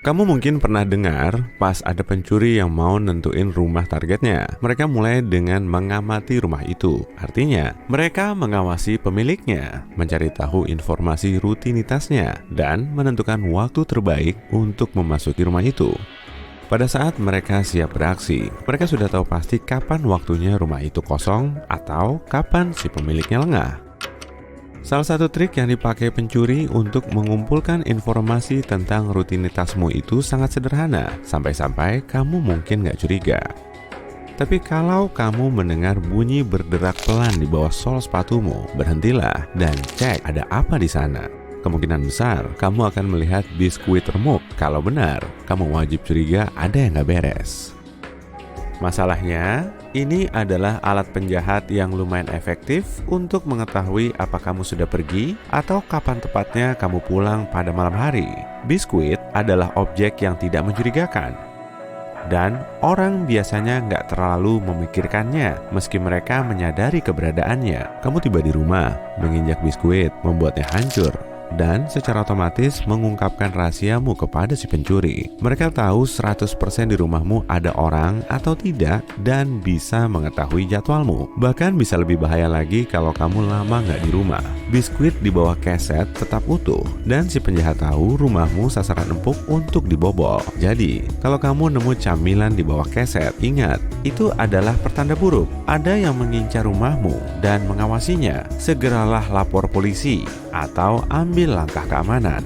Kamu mungkin pernah dengar pas ada pencuri yang mau nentuin rumah targetnya. Mereka mulai dengan mengamati rumah itu. Artinya, mereka mengawasi pemiliknya, mencari tahu informasi rutinitasnya, dan menentukan waktu terbaik untuk memasuki rumah itu. Pada saat mereka siap beraksi, mereka sudah tahu pasti kapan waktunya rumah itu kosong atau kapan si pemiliknya lengah. Salah satu trik yang dipakai pencuri untuk mengumpulkan informasi tentang rutinitasmu itu sangat sederhana, sampai-sampai kamu mungkin nggak curiga. Tapi kalau kamu mendengar bunyi berderak pelan di bawah sol sepatumu, berhentilah dan cek ada apa di sana. Kemungkinan besar kamu akan melihat biskuit remuk. Kalau benar, kamu wajib curiga ada yang nggak beres. Masalahnya, ini adalah alat penjahat yang lumayan efektif untuk mengetahui apa kamu sudah pergi atau kapan tepatnya kamu pulang pada malam hari. Biskuit adalah objek yang tidak mencurigakan, dan orang biasanya nggak terlalu memikirkannya meski mereka menyadari keberadaannya. Kamu tiba di rumah, menginjak biskuit, membuatnya hancur, dan secara otomatis mengungkapkan rahasiamu kepada si pencuri. Mereka tahu 100% di rumahmu ada orang atau tidak dan bisa mengetahui jadwalmu. Bahkan bisa lebih bahaya lagi kalau kamu lama nggak di rumah. Biskuit di bawah keset tetap utuh dan si penjahat tahu rumahmu sasaran empuk untuk dibobol. Jadi, kalau kamu nemu camilan di bawah keset, ingat, itu adalah pertanda buruk. Ada yang mengincar rumahmu dan mengawasinya. Segeralah lapor polisi atau ambil langkah keamanan.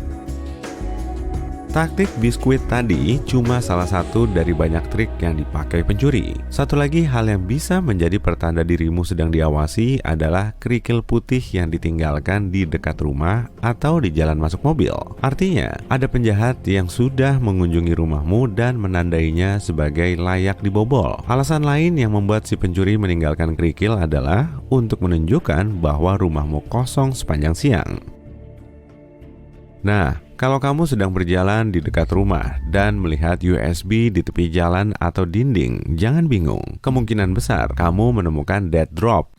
Taktik biskuit tadi cuma salah satu dari banyak trik yang dipakai pencuri. Satu lagi hal yang bisa menjadi pertanda dirimu sedang diawasi adalah kerikil putih yang ditinggalkan di dekat rumah atau di jalan masuk mobil. Artinya, ada penjahat yang sudah mengunjungi rumahmu dan menandainya sebagai layak dibobol. Alasan lain yang membuat si pencuri meninggalkan kerikil adalah untuk menunjukkan bahwa rumahmu kosong sepanjang siang. Nah, kalau kamu sedang berjalan di dekat rumah dan melihat USB di tepi jalan atau dinding, jangan bingung. Kemungkinan besar kamu menemukan dead drop.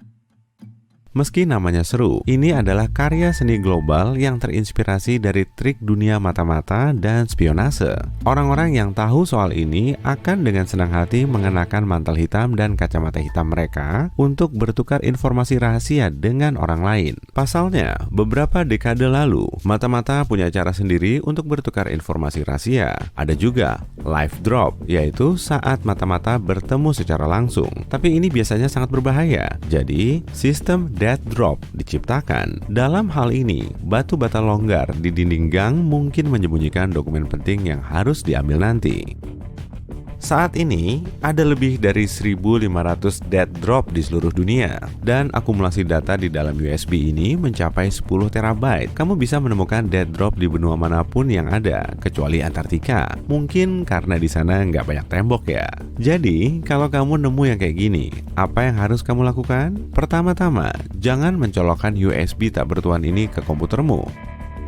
Meski namanya seru, ini adalah karya seni global yang terinspirasi dari trik dunia mata-mata dan spionase. Orang-orang yang tahu soal ini akan dengan senang hati mengenakan mantel hitam dan kacamata hitam mereka untuk bertukar informasi rahasia dengan orang lain. Pasalnya, beberapa dekade lalu, mata-mata punya cara sendiri untuk bertukar informasi rahasia. Ada juga live drop, yaitu saat mata-mata bertemu secara langsung. Tapi ini biasanya sangat berbahaya. Jadi, sistem dead drop diciptakan. Dalam hal ini, batu bata longgar di dinding gang mungkin menyembunyikan dokumen penting yang harus diambil nanti. Saat ini, ada lebih dari 1.500 dead drop di seluruh dunia, dan akumulasi data di dalam USB ini mencapai 10 terabyte. Kamu bisa menemukan dead drop di benua manapun yang ada, kecuali Antartika. Mungkin karena di sana nggak banyak tembok ya. Jadi, kalau kamu nemu yang kayak gini, apa yang harus kamu lakukan? Pertama-tama, jangan mencolokkan USB tak bertuan ini ke komputermu.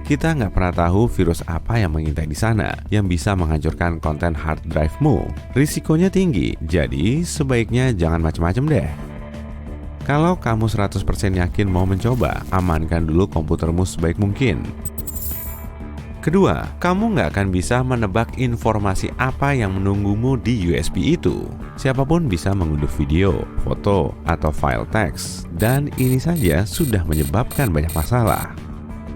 Kita nggak pernah tahu virus apa yang mengintai di sana yang bisa menghancurkan konten hard drive-mu. Risikonya tinggi, jadi sebaiknya jangan macam-macam deh. Kalau kamu 100% yakin mau mencoba, amankan dulu komputermu sebaik mungkin. Kedua, kamu nggak akan bisa menebak informasi apa yang menunggumu di USB itu. Siapapun bisa mengunduh video, foto, atau file teks, dan ini saja sudah menyebabkan banyak masalah.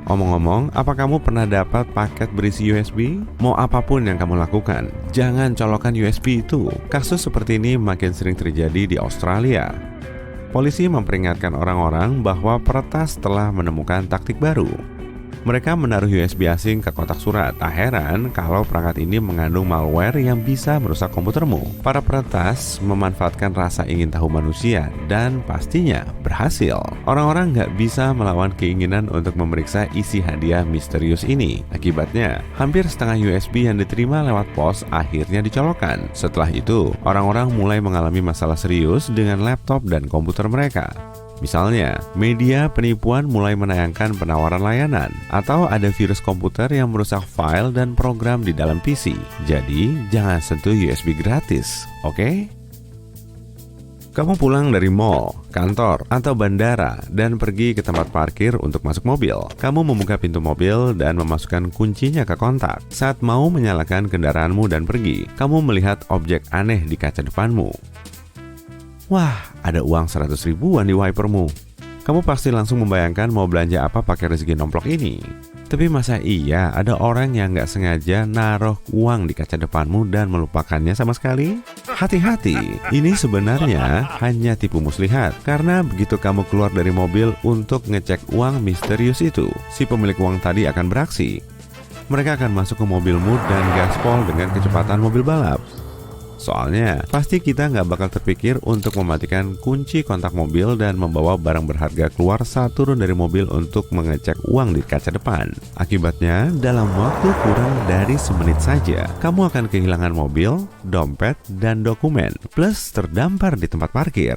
Omong-omong, apa kamu pernah dapat paket berisi USB? Mau apapun yang kamu lakukan, jangan colokkan USB itu. Kasus seperti ini makin sering terjadi di Australia. Polisi memperingatkan orang-orang bahwa peretas telah menemukan taktik baru. Mereka menaruh USB asing ke kotak surat. Tak heran kalau perangkat ini mengandung malware yang bisa merusak komputermu. Para peretas memanfaatkan rasa ingin tahu manusia dan pastinya berhasil. Orang-orang nggak bisa melawan keinginan untuk memeriksa isi hadiah misterius ini. Akibatnya, hampir setengah USB yang diterima lewat pos akhirnya dicolokkan. Setelah itu, orang-orang mulai mengalami masalah serius dengan laptop dan komputer mereka. Misalnya, media penipuan mulai menayangkan penawaran layanan, atau ada virus komputer yang merusak file dan program di dalam PC. Jadi, jangan sentuh USB gratis, oke? Kamu pulang dari mall, kantor, atau bandara dan pergi ke tempat parkir untuk masuk mobil. Kamu membuka pintu mobil dan memasukkan kuncinya ke kontak. Saat mau menyalakan kendaraanmu dan pergi, kamu melihat objek aneh di kaca depanmu. Wah, ada uang 100 ribuan di wipermu. Kamu pasti langsung membayangkan mau belanja apa pakai rezeki nomplok ini. Tapi masa iya ada orang yang nggak sengaja naruh uang di kaca depanmu dan melupakannya sama sekali? Hati-hati, ini sebenarnya hanya tipu muslihat. Karena begitu kamu keluar dari mobil untuk ngecek uang misterius itu, si pemilik uang tadi akan beraksi. Mereka akan masuk ke mobilmu dan gaspol dengan kecepatan mobil balap. Soalnya, pasti kita nggak bakal terpikir untuk mematikan kunci kontak mobil dan membawa barang berharga keluar saat turun dari mobil untuk mengecek uang di kaca depan. Akibatnya, dalam waktu kurang dari semenit saja, kamu akan kehilangan mobil, dompet, dan dokumen, plus terdampar di tempat parkir.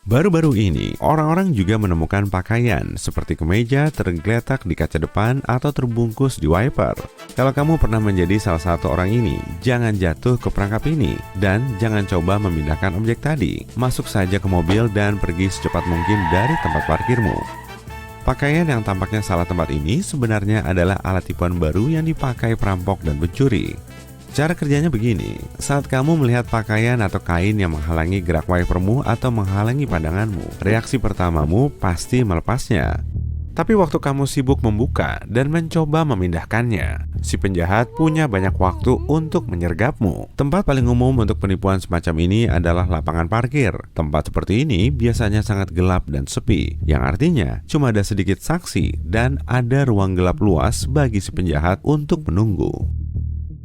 Baru-baru ini, orang-orang juga menemukan pakaian seperti kemeja tergeletak di kaca depan atau terbungkus di wiper. Kalau kamu pernah menjadi salah satu orang ini, jangan jatuh ke perangkap ini dan jangan coba memindahkan objek tadi. Masuk saja ke mobil dan pergi secepat mungkin dari tempat parkirmu. Pakaian yang tampaknya salah tempat ini sebenarnya adalah alat tipuan baru yang dipakai perampok dan pencuri. Cara kerjanya begini, saat kamu melihat pakaian atau kain yang menghalangi gerak wipermu atau menghalangi pandanganmu, reaksi pertamamu pasti melepasnya. Tapi waktu kamu sibuk membuka dan mencoba memindahkannya, si penjahat punya banyak waktu untuk menyergapmu. Tempat paling umum untuk penipuan semacam ini adalah lapangan parkir. Tempat seperti ini biasanya sangat gelap dan sepi, yang artinya cuma ada sedikit saksi dan ada ruang gelap luas bagi si penjahat untuk menunggu.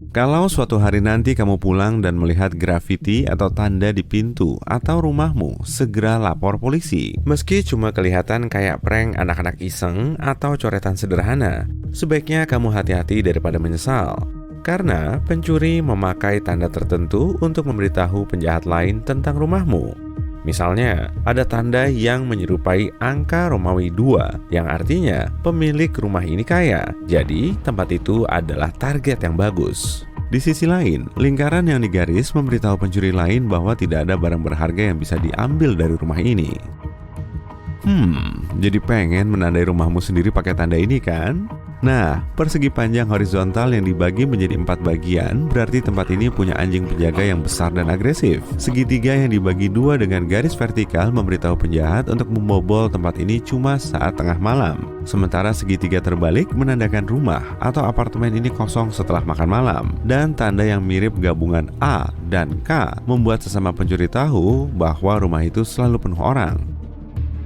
Kalau suatu hari nanti kamu pulang dan melihat grafiti atau tanda di pintu atau rumahmu, segera lapor polisi. Meski cuma kelihatan kayak prank anak-anak iseng atau coretan sederhana, sebaiknya kamu hati-hati daripada menyesal. Karena pencuri memakai tanda tertentu untuk memberitahu penjahat lain tentang rumahmu. Misalnya, ada tanda yang menyerupai angka Romawi 2, yang artinya pemilik rumah ini kaya. Jadi, tempat itu adalah target yang bagus. Di sisi lain, lingkaran yang digaris memberitahu pencuri lain bahwa tidak ada barang berharga yang bisa diambil dari rumah ini. Jadi pengen menandai rumahmu sendiri pakai tanda ini kan? Nah, persegi panjang horizontal yang dibagi menjadi 4 bagian berarti tempat ini punya anjing penjaga yang besar dan agresif. Segitiga yang dibagi 2 dengan garis vertikal memberitahu penjahat untuk membobol tempat ini cuma saat tengah malam. Sementara segitiga terbalik menandakan rumah atau apartemen ini kosong setelah makan malam. Dan tanda yang mirip gabungan A dan K membuat sesama pencuri tahu bahwa rumah itu selalu penuh orang.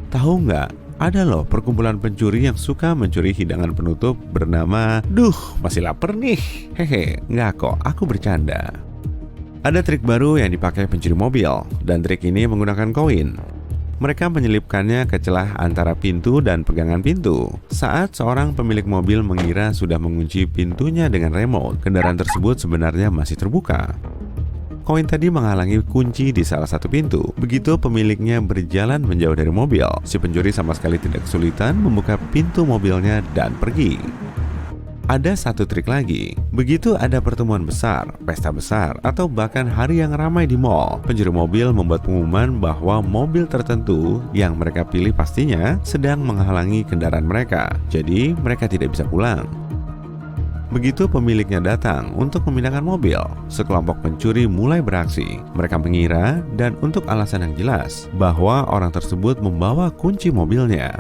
Tahu nggak? Ada loh perkumpulan pencuri yang suka mencuri hidangan penutup bernama masih lapar nih. Hehe, nggak kok, aku bercanda. Ada trik baru yang dipakai pencuri mobil, dan trik ini menggunakan koin. Mereka menyelipkannya ke celah antara pintu dan pegangan pintu. Saat seorang pemilik mobil mengira sudah mengunci pintunya dengan remote, kendaraan tersebut sebenarnya masih terbuka. Koin tadi menghalangi kunci di salah satu pintu. Begitu pemiliknya berjalan menjauh dari mobil, si pencuri sama sekali tidak kesulitan membuka pintu mobilnya dan pergi. Ada satu trik lagi. Begitu ada pertemuan besar, pesta besar, atau bahkan hari yang ramai di mall, pencuri mobil membuat pengumuman bahwa mobil tertentu yang mereka pilih pastinya sedang menghalangi kendaraan mereka. Jadi mereka tidak bisa pulang. Begitu pemiliknya datang untuk memindahkan mobil, sekelompok pencuri mulai beraksi. Mereka mengira dan untuk alasan yang jelas bahwa orang tersebut membawa kunci mobilnya.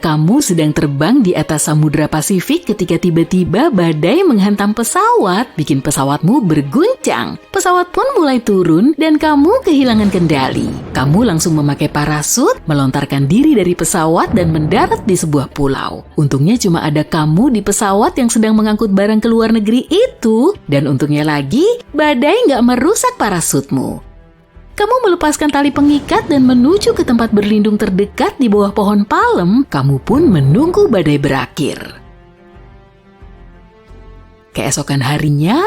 Kamu sedang terbang di atas Samudra Pasifik ketika tiba-tiba badai menghantam pesawat, bikin pesawatmu berguncang. Pesawat pun mulai turun dan kamu kehilangan kendali. Kamu langsung memakai parasut, melontarkan diri dari pesawat dan mendarat di sebuah pulau. Untungnya cuma ada kamu di pesawat yang sedang mengangkut barang ke luar negeri itu. Dan untungnya lagi, badai nggak merusak parasutmu. Kamu melepaskan tali pengikat dan menuju ke tempat berlindung terdekat di bawah pohon palem. Kamu pun menunggu badai berakhir. Keesokan harinya,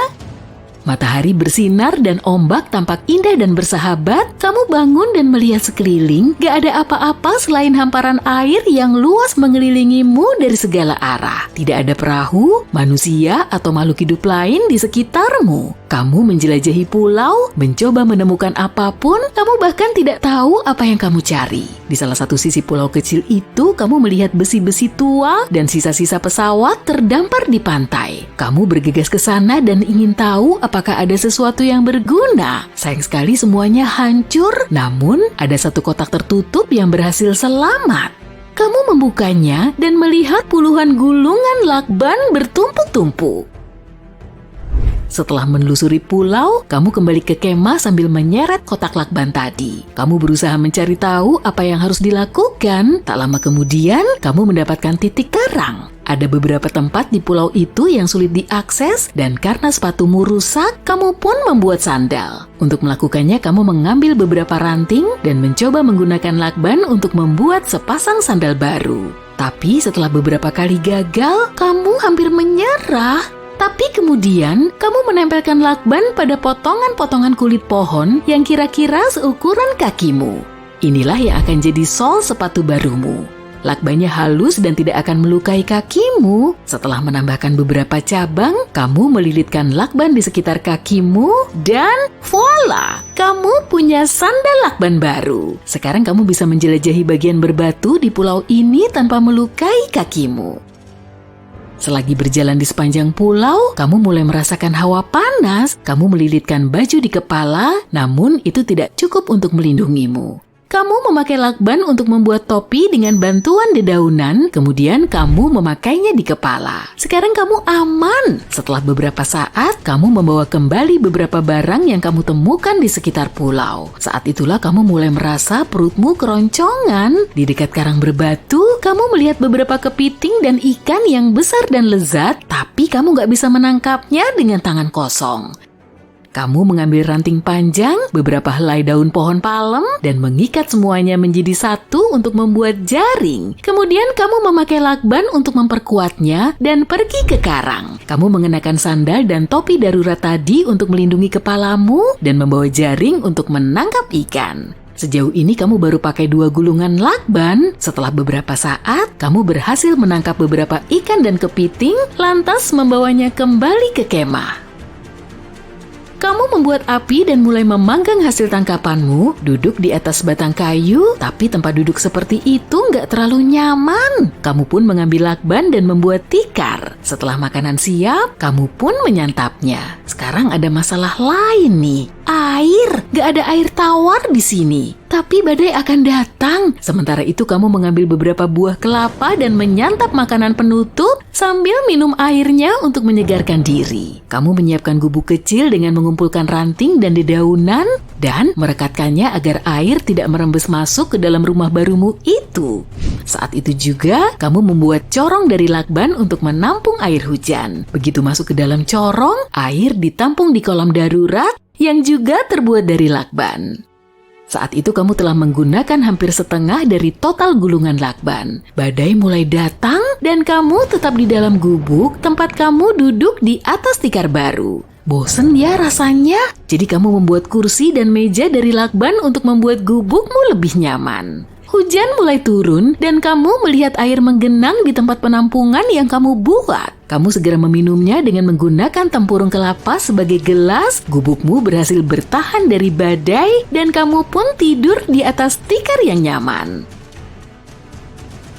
Matahari bersinar dan ombak tampak indah dan bersahabat. Kamu bangun dan melihat sekeliling, gak ada apa-apa selain hamparan air yang luas mengelilingimu dari segala arah. Tidak ada perahu, manusia, atau makhluk hidup lain di sekitarmu. Kamu menjelajahi pulau, mencoba menemukan apapun, kamu bahkan tidak tahu apa yang kamu cari. Di salah satu sisi pulau kecil itu, kamu melihat besi-besi tua dan sisa-sisa pesawat terdampar di pantai. Kamu bergegas ke sana dan ingin tahu apakah ada sesuatu yang berguna. Sayang sekali semuanya hancur, namun ada satu kotak tertutup yang berhasil selamat. Kamu membukanya dan melihat puluhan gulungan lakban bertumpuk-tumpuk. Setelah menelusuri pulau, kamu kembali ke kemah sambil menyeret kotak lakban tadi. Kamu berusaha mencari tahu apa yang harus dilakukan. Tak lama kemudian, kamu mendapatkan titik terang. Ada beberapa tempat di pulau itu yang sulit diakses dan karena sepatumu rusak, kamu pun membuat sandal. Untuk melakukannya, kamu mengambil beberapa ranting dan mencoba menggunakan lakban untuk membuat sepasang sandal baru. Tapi setelah beberapa kali gagal, kamu hampir menyerah. Tapi kemudian, kamu menempelkan lakban pada potongan-potongan kulit pohon yang kira-kira seukuran kakimu. Inilah yang akan jadi sol sepatu barumu. Lakbannya halus dan tidak akan melukai kakimu. Setelah menambahkan beberapa cabang, kamu melilitkan lakban di sekitar kakimu dan voila! Kamu punya sandal lakban baru. Sekarang kamu bisa menjelajahi bagian berbatu di pulau ini tanpa melukai kakimu. Selagi berjalan di sepanjang pulau, kamu mulai merasakan hawa panas. Kamu melilitkan baju di kepala, namun itu tidak cukup untuk melindungimu. Kamu memakai lakban untuk membuat topi dengan bantuan dedaunan, kemudian kamu memakainya di kepala. Sekarang kamu aman. Setelah beberapa saat, kamu membawa kembali beberapa barang yang kamu temukan di sekitar pulau. Saat itulah kamu mulai merasa perutmu keroncongan. Di dekat karang berbatu, kamu melihat beberapa kepiting dan ikan yang besar dan lezat, tapi kamu gak bisa menangkapnya dengan tangan kosong. Kamu mengambil ranting panjang, beberapa helai daun pohon palem, dan mengikat semuanya menjadi satu untuk membuat jaring. Kemudian kamu memakai lakban untuk memperkuatnya dan pergi ke karang. Kamu mengenakan sandal dan topi darurat tadi untuk melindungi kepalamu dan membawa jaring untuk menangkap ikan. Sejauh ini kamu baru pakai 2 gulungan lakban. Setelah beberapa saat, kamu berhasil menangkap beberapa ikan dan kepiting, lantas membawanya kembali ke kemah. Kamu membuat api dan mulai memanggang hasil tangkapanmu, duduk di atas batang kayu, tapi tempat duduk seperti itu nggak terlalu nyaman. Kamu pun mengambil lakban dan membuat tikar. Setelah makanan siap, kamu pun menyantapnya. Sekarang ada masalah lain nih. Air, gak ada air tawar di sini. Tapi badai akan datang. Sementara itu kamu mengambil beberapa buah kelapa dan menyantap makanan penutup sambil minum airnya untuk menyegarkan diri. Kamu menyiapkan gubuk kecil dengan mengumpulkan ranting dan dedaunan dan merekatkannya agar air tidak merembes masuk ke dalam rumah barumu itu. Saat itu juga kamu membuat corong dari lakban untuk menampung air hujan. Begitu masuk ke dalam corong, air ditampung di kolam darurat yang juga terbuat dari lakban. Saat itu kamu telah menggunakan hampir setengah dari total gulungan lakban. Badai mulai datang dan kamu tetap di dalam gubuk tempat kamu duduk di atas tikar baru. Bosen ya rasanya? Jadi kamu membuat kursi dan meja dari lakban untuk membuat gubukmu lebih nyaman. Hujan mulai turun dan kamu melihat air menggenang di tempat penampungan yang kamu buat. Kamu segera meminumnya dengan menggunakan tempurung kelapa sebagai gelas. Gubukmu berhasil bertahan dari badai dan kamu pun tidur di atas tikar yang nyaman.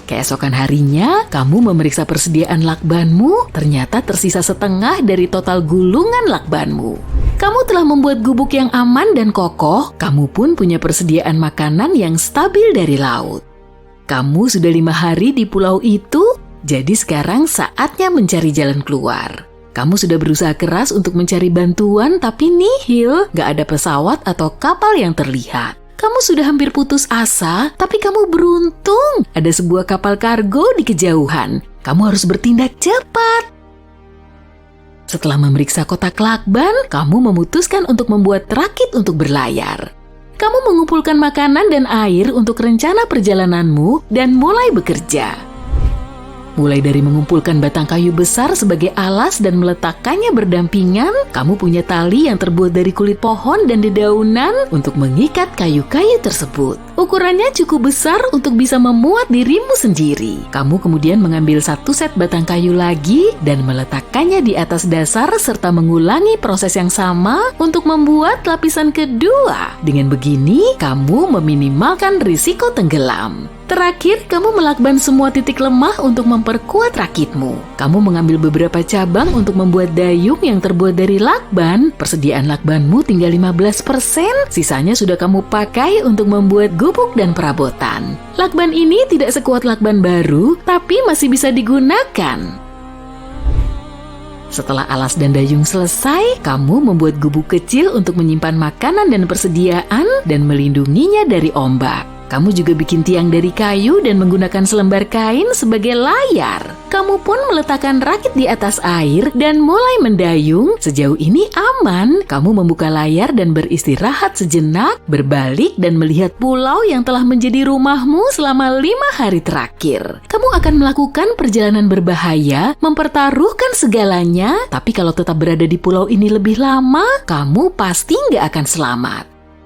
Keesokan harinya, kamu memeriksa persediaan lakbanmu, ternyata tersisa setengah dari total gulungan lakbanmu. Kamu telah membuat gubuk yang aman dan kokoh, kamu pun punya persediaan makanan yang stabil dari laut. Kamu sudah 5 hari di pulau itu, jadi sekarang saatnya mencari jalan keluar. Kamu sudah berusaha keras untuk mencari bantuan, tapi nihil, gak ada pesawat atau kapal yang terlihat. Kamu sudah hampir putus asa, tapi kamu beruntung. Ada sebuah kapal kargo di kejauhan. Kamu harus bertindak cepat. Setelah memeriksa kotak lakban, kamu memutuskan untuk membuat rakit untuk berlayar. Kamu mengumpulkan makanan dan air untuk rencana perjalananmu dan mulai bekerja. Mulai dari mengumpulkan batang kayu besar sebagai alas dan meletakkannya berdampingan, kamu punya tali yang terbuat dari kulit pohon dan dedaunan untuk mengikat kayu-kayu tersebut. Ukurannya cukup besar untuk bisa memuat dirimu sendiri. Kamu kemudian mengambil satu set batang kayu lagi dan meletakkannya di atas dasar serta mengulangi proses yang sama untuk membuat lapisan kedua. Dengan begini, kamu meminimalkan risiko tenggelam. Terakhir, kamu melakban semua titik lemah untuk memperkuat rakitmu. Kamu mengambil beberapa cabang untuk membuat dayung yang terbuat dari lakban. Persediaan lakbanmu tinggal 15%, sisanya sudah kamu pakai untuk membuat gubuk dan perabotan. Lakban ini tidak sekuat lakban baru, tapi masih bisa digunakan. Setelah alas dan dayung selesai, kamu membuat gubuk kecil untuk menyimpan makanan dan persediaan dan melindunginya dari ombak. Kamu juga bikin tiang dari kayu dan menggunakan selembar kain sebagai layar. Kamu pun meletakkan rakit di atas air dan mulai mendayung. Sejauh ini aman. Kamu membuka layar dan beristirahat sejenak, berbalik dan melihat pulau yang telah menjadi rumahmu selama 5 hari terakhir. Kamu akan melakukan perjalanan berbahaya, mempertaruhkan segalanya, tapi kalau tetap berada di pulau ini lebih lama, kamu pasti nggak akan selamat.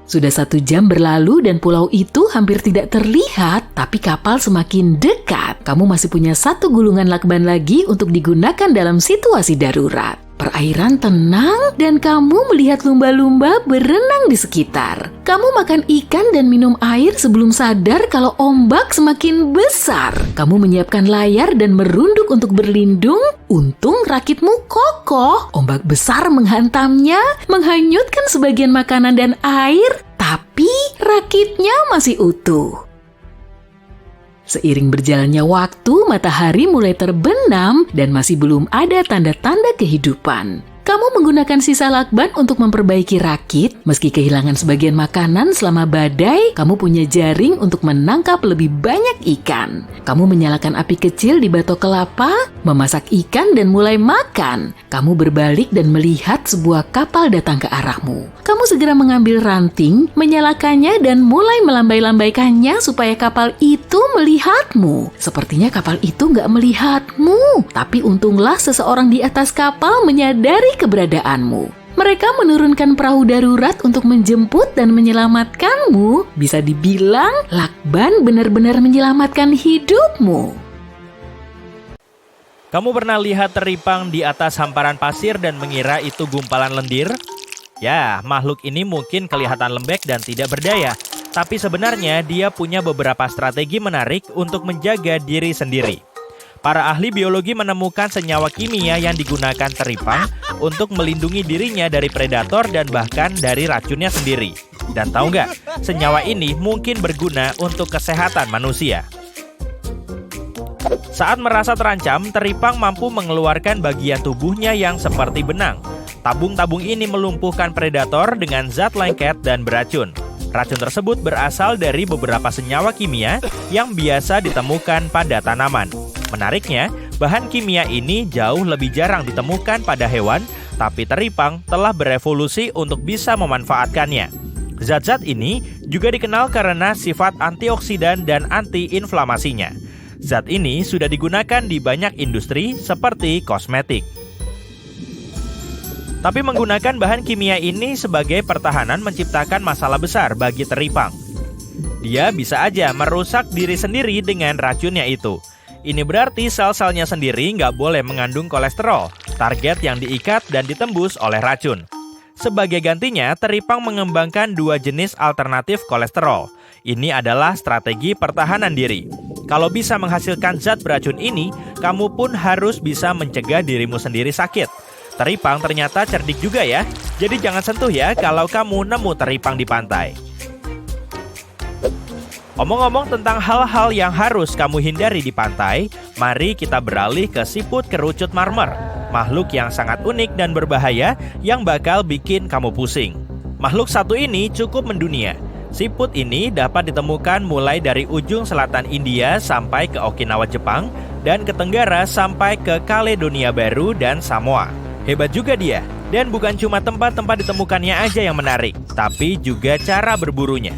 Sudah 1 jam berlalu dan pulau itu hampir tidak terlihat, tapi kapal semakin dekat. Kamu masih punya 1 gulungan lakban lagi untuk digunakan dalam situasi darurat. Perairan tenang dan kamu melihat lumba-lumba berenang di sekitar. Kamu makan ikan dan minum air sebelum sadar kalau ombak semakin besar. Kamu menyiapkan layar dan merunduk untuk berlindung. Untung rakitmu kokoh. Ombak besar menghantamnya, menghanyutkan sebagian makanan dan air, tapi rakitnya masih utuh. Seiring berjalannya waktu, matahari mulai terbenam dan masih belum ada tanda-tanda kehidupan. Kamu menggunakan sisa lakban untuk memperbaiki rakit. Meski kehilangan sebagian makanan selama badai, kamu punya jaring untuk menangkap lebih banyak ikan. Kamu menyalakan api kecil di batok kelapa, memasak ikan dan mulai makan. Kamu berbalik dan melihat sebuah kapal datang ke arahmu. Kamu segera mengambil ranting, menyalakannya dan mulai melambai-lambaikannya supaya kapal itu melihatmu. Sepertinya kapal itu nggak melihatmu, tapi untunglah seseorang di atas kapal menyadari keberadaanmu. Mereka menurunkan perahu darurat untuk menjemput dan menyelamatkanmu. Bisa dibilang, lakban benar-benar menyelamatkan hidupmu. Kamu pernah lihat teripang di atas hamparan pasir dan mengira itu gumpalan lendir? Ya, makhluk ini mungkin kelihatan lembek dan tidak berdaya. Tapi sebenarnya dia punya beberapa strategi menarik untuk menjaga diri sendiri. Para ahli biologi menemukan senyawa kimia yang digunakan teripang untuk melindungi dirinya dari predator dan bahkan dari racunnya sendiri. Dan tahu nggak, senyawa ini mungkin berguna untuk kesehatan manusia. Saat merasa terancam, teripang mampu mengeluarkan bagian tubuhnya yang seperti benang. Tabung-tabung ini melumpuhkan predator dengan zat lengket dan beracun. Racun tersebut berasal dari beberapa senyawa kimia yang biasa ditemukan pada tanaman. Menariknya, bahan kimia ini jauh lebih jarang ditemukan pada hewan, tapi teripang telah berevolusi untuk bisa memanfaatkannya. Zat-zat ini juga dikenal karena sifat antioksidan dan antiinflamasinya. Zat ini sudah digunakan di banyak industri seperti kosmetik. Tapi menggunakan bahan kimia ini sebagai pertahanan menciptakan masalah besar bagi teripang. Dia bisa aja merusak diri sendiri dengan racunnya itu. Ini berarti sel-selnya sendiri nggak boleh mengandung kolesterol, target yang diikat dan ditembus oleh racun. Sebagai gantinya, teripang mengembangkan 2 jenis alternatif kolesterol. Ini adalah strategi pertahanan diri. Kalau bisa menghasilkan zat beracun ini, kamu pun harus bisa mencegah dirimu sendiri sakit. Teripang ternyata cerdik juga ya, jadi jangan sentuh ya kalau kamu nemu teripang di pantai. Omong-omong tentang hal-hal yang harus kamu hindari di pantai, mari kita beralih ke siput kerucut marmer. Makhluk yang sangat unik dan berbahaya yang bakal bikin kamu pusing. Makhluk satu ini cukup mendunia. Siput ini dapat ditemukan mulai dari ujung selatan India sampai ke Okinawa Jepang dan ke Tenggara sampai ke Kaledonia Baru dan Samoa. Hebat juga dia, dan bukan cuma tempat-tempat ditemukannya aja yang menarik, tapi juga cara berburunya.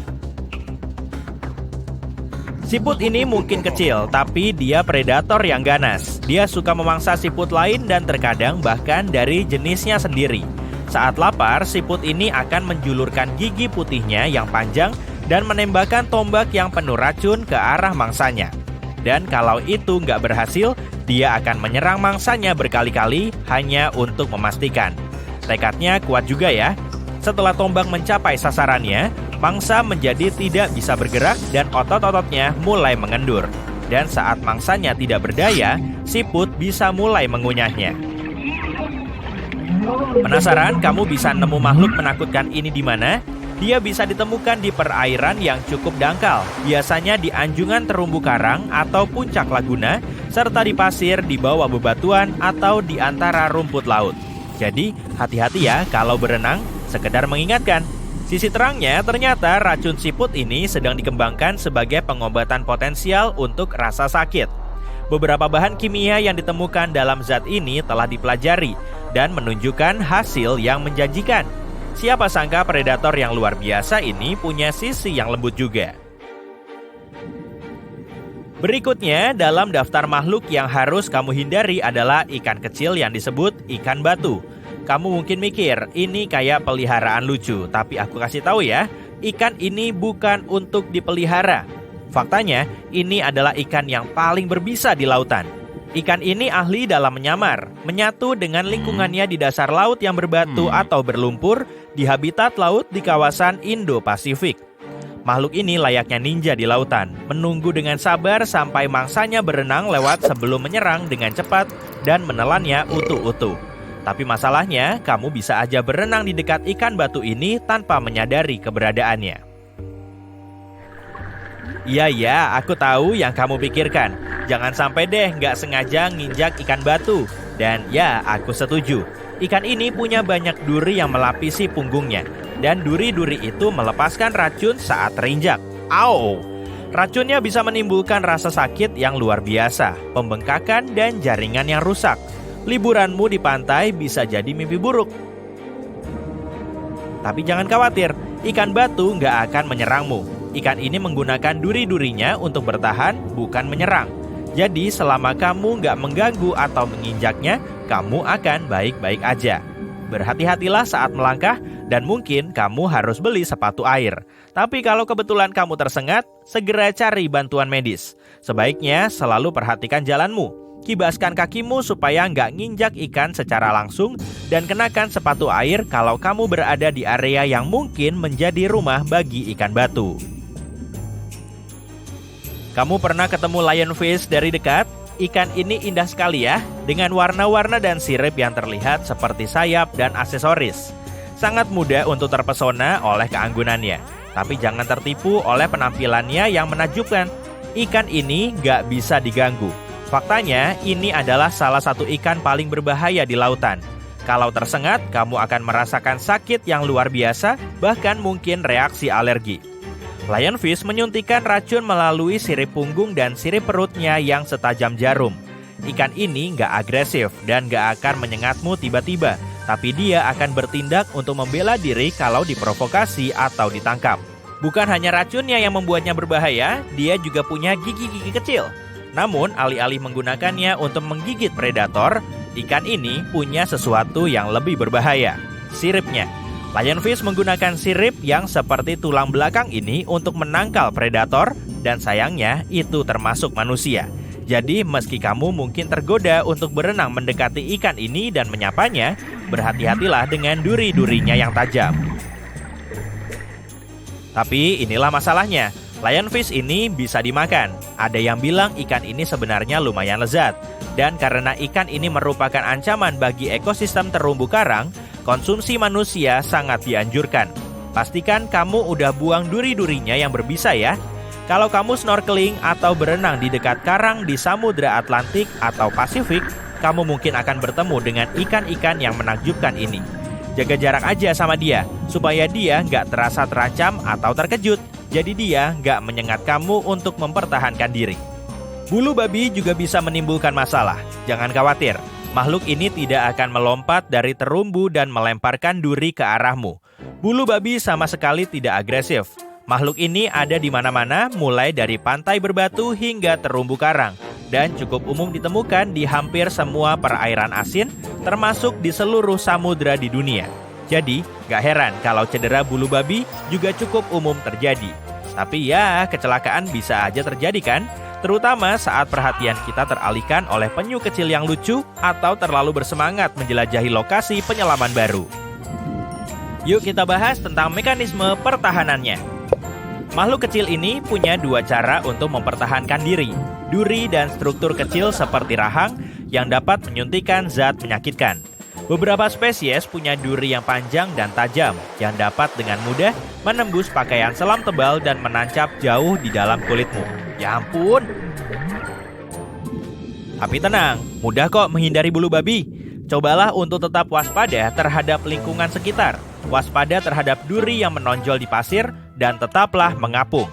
Siput ini mungkin kecil, tapi dia predator yang ganas. Dia suka memangsa siput lain dan terkadang bahkan dari jenisnya sendiri. Saat lapar, siput ini akan menjulurkan gigi putihnya yang panjang dan menembakkan tombak yang penuh racun ke arah mangsanya. Dan kalau itu nggak berhasil, dia akan menyerang mangsanya berkali-kali hanya untuk memastikan. Tekadnya kuat juga ya. Setelah tombak mencapai sasarannya, mangsa menjadi tidak bisa bergerak dan otot-ototnya mulai mengendur. Dan saat mangsanya tidak berdaya, siput bisa mulai mengunyahnya. Penasaran kamu bisa nemu makhluk menakutkan ini di mana? Dia bisa ditemukan di perairan yang cukup dangkal, biasanya di anjungan terumbu karang atau puncak laguna, serta di pasir di bawah bebatuan atau di antara rumput laut. Jadi, hati-hati ya kalau berenang, sekedar mengingatkan. Sisi terangnya, ternyata racun siput ini sedang dikembangkan sebagai pengobatan potensial untuk rasa sakit. Beberapa bahan kimia yang ditemukan dalam zat ini telah dipelajari dan menunjukkan hasil yang menjanjikan. Siapa sangka predator yang luar biasa ini punya sisi yang lembut juga. Berikutnya, dalam daftar makhluk yang harus kamu hindari adalah ikan kecil yang disebut ikan batu. Kamu mungkin mikir, ini kayak peliharaan lucu, tapi aku kasih tahu ya, ikan ini bukan untuk dipelihara. Faktanya, ini adalah ikan yang paling berbisa di lautan. Ikan ini ahli dalam menyamar, menyatu dengan lingkungannya di dasar laut yang berbatu atau berlumpur di habitat laut di kawasan Indo-Pasifik. Makhluk ini layaknya ninja di lautan, menunggu dengan sabar sampai mangsanya berenang lewat sebelum menyerang dengan cepat dan menelannya utuh-utuh. Tapi masalahnya, kamu bisa aja berenang di dekat ikan batu ini tanpa menyadari keberadaannya. Iya, aku tahu yang kamu pikirkan. Jangan sampai deh nggak sengaja nginjak ikan batu. Dan ya, aku setuju. Ikan ini punya banyak duri yang melapisi punggungnya. Dan duri-duri itu melepaskan racun saat terinjak. Au! Racunnya bisa menimbulkan rasa sakit yang luar biasa, pembengkakan dan jaringan yang rusak. Liburanmu di pantai bisa jadi mimpi buruk. Tapi jangan khawatir, ikan batu nggak akan menyerangmu. Ikan ini menggunakan duri-durinya untuk bertahan, bukan menyerang. Jadi selama kamu nggak mengganggu atau menginjaknya, kamu akan baik-baik aja. Berhati-hatilah saat melangkah, dan mungkin kamu harus beli sepatu air. Tapi kalau kebetulan kamu tersengat, segera cari bantuan medis. Sebaiknya selalu perhatikan jalanmu. Kibaskan kakimu supaya nggak nginjak ikan secara langsung, dan kenakan sepatu air kalau kamu berada di area yang mungkin menjadi rumah bagi ikan batu. Kamu pernah ketemu lionfish dari dekat? Ikan ini indah sekali ya, dengan warna-warna dan sirip yang terlihat seperti sayap dan aksesoris. Sangat mudah untuk terpesona oleh keanggunannya, tapi jangan tertipu oleh penampilannya yang menakjubkan. Ikan ini nggak bisa diganggu. Faktanya, ini adalah salah satu ikan paling berbahaya di lautan. Kalau tersengat, kamu akan merasakan sakit yang luar biasa, bahkan mungkin reaksi alergi. Lionfish menyuntikkan racun melalui sirip punggung dan sirip perutnya yang setajam jarum. Ikan ini nggak agresif dan nggak akan menyengatmu tiba-tiba, tapi dia akan bertindak untuk membela diri kalau diprovokasi atau ditangkap. Bukan hanya racunnya yang membuatnya berbahaya, dia juga punya gigi-gigi kecil. Namun, alih-alih menggunakannya untuk menggigit predator, ikan ini punya sesuatu yang lebih berbahaya, siripnya. Lionfish menggunakan sirip yang seperti tulang belakang ini untuk menangkal predator, dan sayangnya itu termasuk manusia. Jadi meski kamu mungkin tergoda untuk berenang mendekati ikan ini dan menyapanya, berhati-hatilah dengan duri-durinya yang tajam. Tapi inilah masalahnya, lionfish ini bisa dimakan. Ada yang bilang ikan ini sebenarnya lumayan lezat. Dan karena ikan ini merupakan ancaman bagi ekosistem terumbu karang, konsumsi manusia sangat dianjurkan. Pastikan kamu udah buang duri-durinya yang berbisa ya. Kalau kamu snorkeling atau berenang di dekat karang di Samudra Atlantik atau Pasifik, kamu mungkin akan bertemu dengan ikan-ikan yang menakjubkan ini. Jaga jarak aja sama dia, supaya dia nggak terasa terancam atau terkejut. Jadi dia nggak menyengat kamu untuk mempertahankan diri. Bulu babi juga bisa menimbulkan masalah. Jangan khawatir, makhluk ini tidak akan melompat dari terumbu dan melemparkan duri ke arahmu. Bulu babi sama sekali tidak agresif. Makhluk ini ada di mana-mana, mulai dari pantai berbatu hingga terumbu karang, dan cukup umum ditemukan di hampir semua perairan asin, termasuk di seluruh samudra di dunia. Jadi, gak heran kalau cedera bulu babi juga cukup umum terjadi. Tapi ya, kecelakaan bisa aja terjadi kan? Terutama saat perhatian kita teralihkan oleh penyu kecil yang lucu atau terlalu bersemangat menjelajahi lokasi penyelaman baru. Yuk kita bahas tentang mekanisme pertahanannya. Makhluk kecil ini punya dua cara untuk mempertahankan diri. Duri dan struktur kecil seperti rahang yang dapat menyuntikkan zat menyakitkan. Beberapa spesies punya duri yang panjang dan tajam yang dapat dengan mudah menembus pakaian selam tebal dan menancap jauh di dalam kulitmu. Ya ampun! Tapi tenang, mudah kok menghindari bulu babi. Cobalah untuk tetap waspada terhadap lingkungan sekitar. Waspada terhadap duri yang menonjol di pasir dan tetaplah mengapung.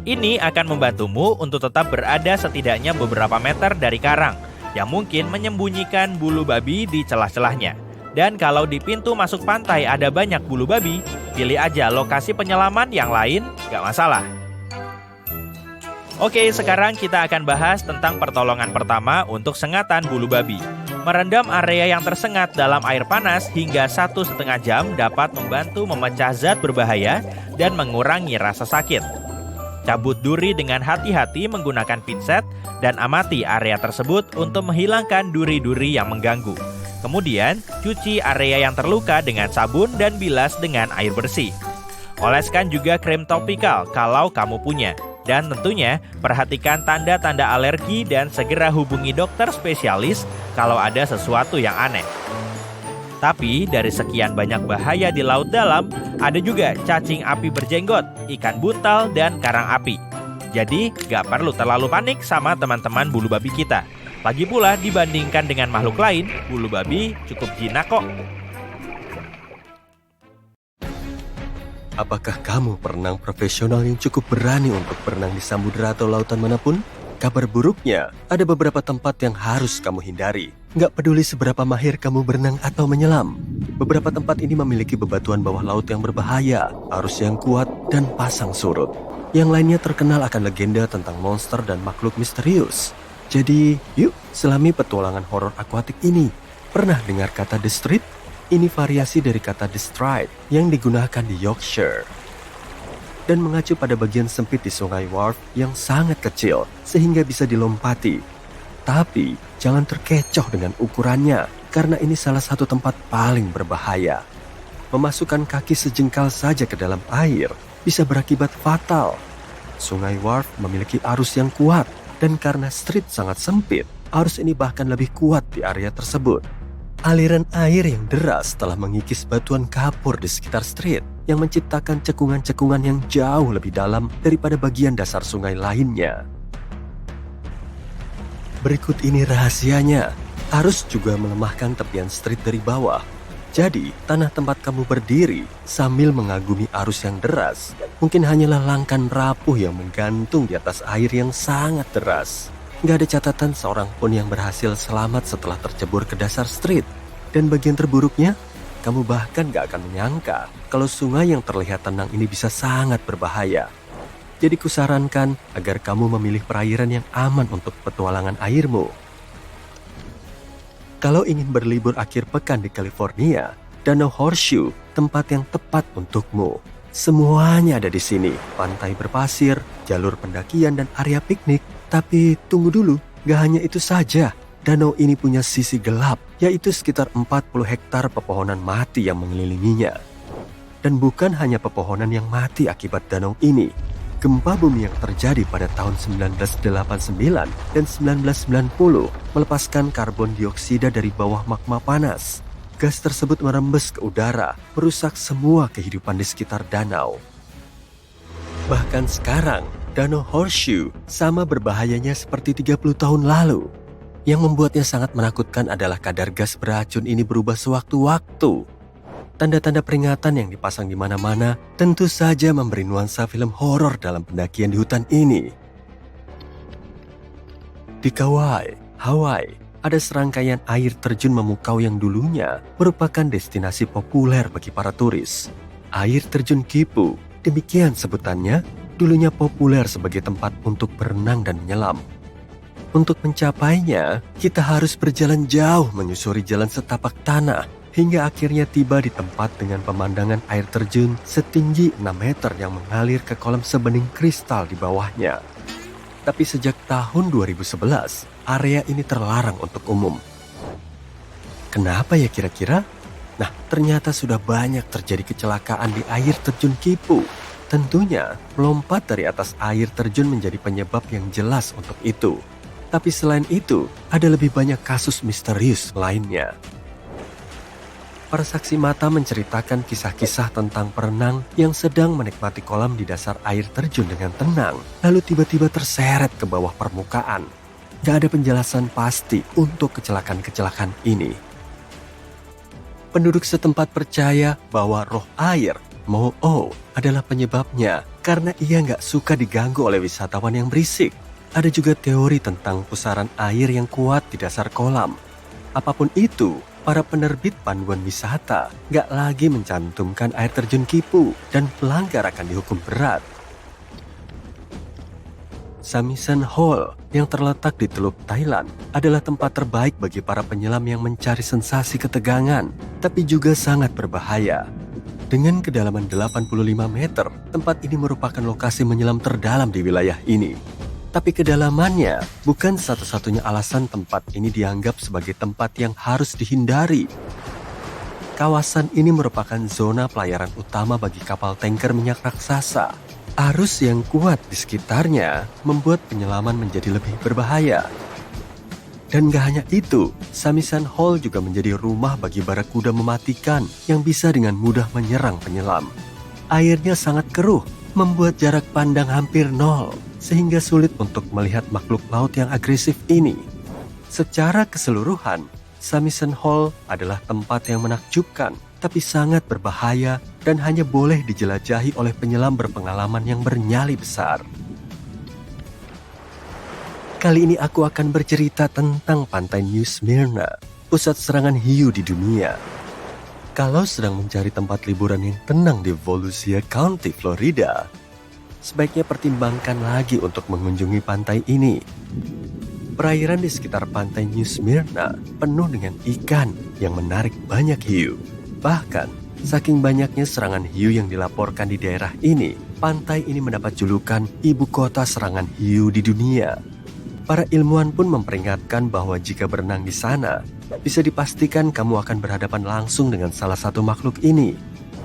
Ini akan membantumu untuk tetap berada setidaknya beberapa meter dari karang yang mungkin menyembunyikan bulu babi di celah-celahnya. Dan kalau di pintu masuk pantai ada banyak bulu babi, pilih aja lokasi penyelaman yang lain, gak masalah. Oke, sekarang kita akan bahas tentang pertolongan pertama untuk sengatan bulu babi. Merendam area yang tersengat dalam air panas hingga 1,5 jam dapat membantu memecah zat berbahaya dan mengurangi rasa sakit. Cabut duri dengan hati-hati menggunakan pinset dan amati area tersebut untuk menghilangkan duri-duri yang mengganggu. Kemudian, cuci area yang terluka dengan sabun dan bilas dengan air bersih. Oleskan juga krim topikal kalau kamu punya. Dan tentunya, perhatikan tanda-tanda alergi dan segera hubungi dokter spesialis kalau ada sesuatu yang aneh. Tapi dari sekian banyak bahaya di laut dalam, ada juga cacing api berjenggot, ikan buntal, dan karang api. Jadi, gak perlu terlalu panik sama teman-teman bulu babi kita. Lagi pula dibandingkan dengan makhluk lain, bulu babi cukup jinak kok. Apakah kamu perenang profesional yang cukup berani untuk berenang di samudera atau lautan manapun? Kabar buruknya, ada beberapa tempat yang harus kamu hindari. Nggak peduli seberapa mahir kamu berenang atau menyelam. Beberapa tempat ini memiliki bebatuan bawah laut yang berbahaya, arus yang kuat, dan pasang surut. Yang lainnya terkenal akan legenda tentang monster dan makhluk misterius. Jadi, yuk selami petualangan horor akuatik ini. Pernah dengar kata The Street? Ini variasi dari kata The Stride yang digunakan di Yorkshire dan mengacu pada bagian sempit di Sungai Wharfe yang sangat kecil sehingga bisa dilompati. Tapi jangan terkecoh dengan ukurannya karena ini salah satu tempat paling berbahaya. Memasukkan kaki sejengkal saja ke dalam air bisa berakibat fatal. Sungai Wharfe memiliki arus yang kuat dan karena street sangat sempit, arus ini bahkan lebih kuat di area tersebut. Aliran air yang deras telah mengikis batuan kapur di sekitar street yang menciptakan cekungan-cekungan yang jauh lebih dalam daripada bagian dasar sungai lainnya. Berikut ini rahasianya. Arus juga melemahkan tepian street dari bawah. Jadi, tanah tempat kamu berdiri sambil mengagumi arus yang deras mungkin hanyalah langkan rapuh yang menggantung di atas air yang sangat deras. Nggak ada catatan seorang pun yang berhasil selamat setelah tercebur ke dasar street. Dan bagian terburuknya, kamu bahkan gak akan menyangka kalau sungai yang terlihat tenang ini bisa sangat berbahaya. Jadi kusarankan agar kamu memilih perairan yang aman untuk petualangan airmu. Kalau ingin berlibur akhir pekan di California, Danau Horseshoe tempat yang tepat untukmu. Semuanya ada di sini, pantai berpasir, jalur pendakian dan area piknik. Tapi tunggu dulu, gak hanya itu saja. Danau ini punya sisi gelap, yaitu sekitar 40 hektar pepohonan mati yang mengelilinginya. Dan bukan hanya pepohonan yang mati akibat danau ini. Gempa bumi yang terjadi pada tahun 1989 dan 1990 melepaskan karbon dioksida dari bawah magma panas. Gas tersebut merembes ke udara, merusak semua kehidupan di sekitar danau. Bahkan sekarang, Danau Horseshoe sama berbahayanya seperti 30 tahun lalu. Yang membuatnya sangat menakutkan adalah kadar gas beracun ini berubah sewaktu-waktu. Tanda-tanda peringatan yang dipasang di mana-mana tentu saja memberi nuansa film horor dalam pendakian di hutan ini. Di Kauai, Hawaii, ada serangkaian air terjun memukau yang dulunya merupakan destinasi populer bagi para turis. Air terjun Kipu Demikian sebutannya, dulunya populer sebagai tempat untuk berenang dan menyelam. Untuk mencapainya, kita harus berjalan jauh menyusuri jalan setapak tanah hingga akhirnya tiba di tempat dengan pemandangan air terjun setinggi 6 meter yang mengalir ke kolam sebening kristal di bawahnya. Tapi sejak tahun 2011, area ini terlarang untuk umum. Kenapa ya kira-kira? Nah, ternyata sudah banyak terjadi kecelakaan di air terjun Kipu. Tentunya, melompat dari atas air terjun menjadi penyebab yang jelas untuk itu. Tapi selain itu, ada lebih banyak kasus misterius lainnya. Para saksi mata menceritakan kisah-kisah tentang perenang yang sedang menikmati kolam di dasar air terjun dengan tenang, lalu tiba-tiba terseret ke bawah permukaan. Gak ada penjelasan pasti untuk kecelakaan-kecelakaan ini. Penduduk setempat percaya bahwa roh air, Mo-o, adalah penyebabnya karena ia gak suka diganggu oleh wisatawan yang berisik. Ada juga teori tentang pusaran air yang kuat di dasar kolam. Apapun itu, para penerbit panduan wisata gak lagi mencantumkan air terjun Kipu dan pelanggar akan dihukum berat. Samisen Hall yang terletak di Teluk Thailand adalah tempat terbaik bagi para penyelam yang mencari sensasi ketegangan, tapi juga sangat berbahaya. Dengan kedalaman 85 meter, tempat ini merupakan lokasi menyelam terdalam di wilayah ini. Tapi kedalamannya bukan satu-satunya alasan tempat ini dianggap sebagai tempat yang harus dihindari. Kawasan ini merupakan zona pelayaran utama bagi kapal tanker minyak raksasa. Arus yang kuat di sekitarnya membuat penyelaman menjadi lebih berbahaya. Dan gak hanya itu, Samisen Hall juga menjadi rumah bagi barakuda mematikan yang bisa dengan mudah menyerang penyelam. Airnya sangat keruh, membuat jarak pandang hampir nol, sehingga sulit untuk melihat makhluk laut yang agresif ini. Secara keseluruhan, Samisen Hall adalah tempat yang menakjubkan, tapi sangat berbahaya dan hanya boleh dijelajahi oleh penyelam berpengalaman yang bernyali besar. Kali ini aku akan bercerita tentang Pantai New Smyrna, pusat serangan hiu di dunia. Kalau sedang mencari tempat liburan yang tenang di Volusia County, Florida, sebaiknya pertimbangkan lagi untuk mengunjungi pantai ini. Perairan di sekitar pantai New Smyrna penuh dengan ikan yang menarik banyak hiu. Bahkan, saking banyaknya serangan hiu yang dilaporkan di daerah ini, pantai ini mendapat julukan ibu kota serangan hiu di dunia. Para ilmuwan pun memperingatkan bahwa jika berenang di sana, bisa dipastikan kamu akan berhadapan langsung dengan salah satu makhluk ini.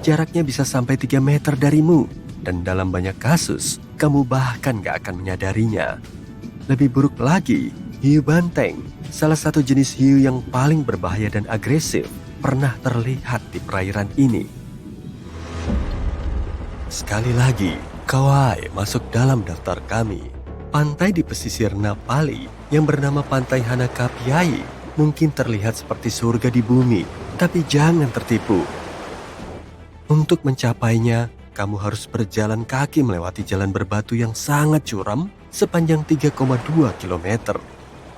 Jaraknya bisa sampai 3 meter darimu. Dan dalam banyak kasus, kamu bahkan gak akan menyadarinya. Lebih buruk lagi, hiu banteng, salah satu jenis hiu yang paling berbahaya dan agresif, pernah terlihat di perairan ini. Sekali lagi, Kauai masuk dalam daftar kami. Pantai di pesisir Napali yang bernama Pantai Hanakapiai mungkin terlihat seperti surga di bumi, tapi jangan tertipu. Untuk mencapainya, kamu harus berjalan kaki melewati jalan berbatu yang sangat curam sepanjang 3,2 km.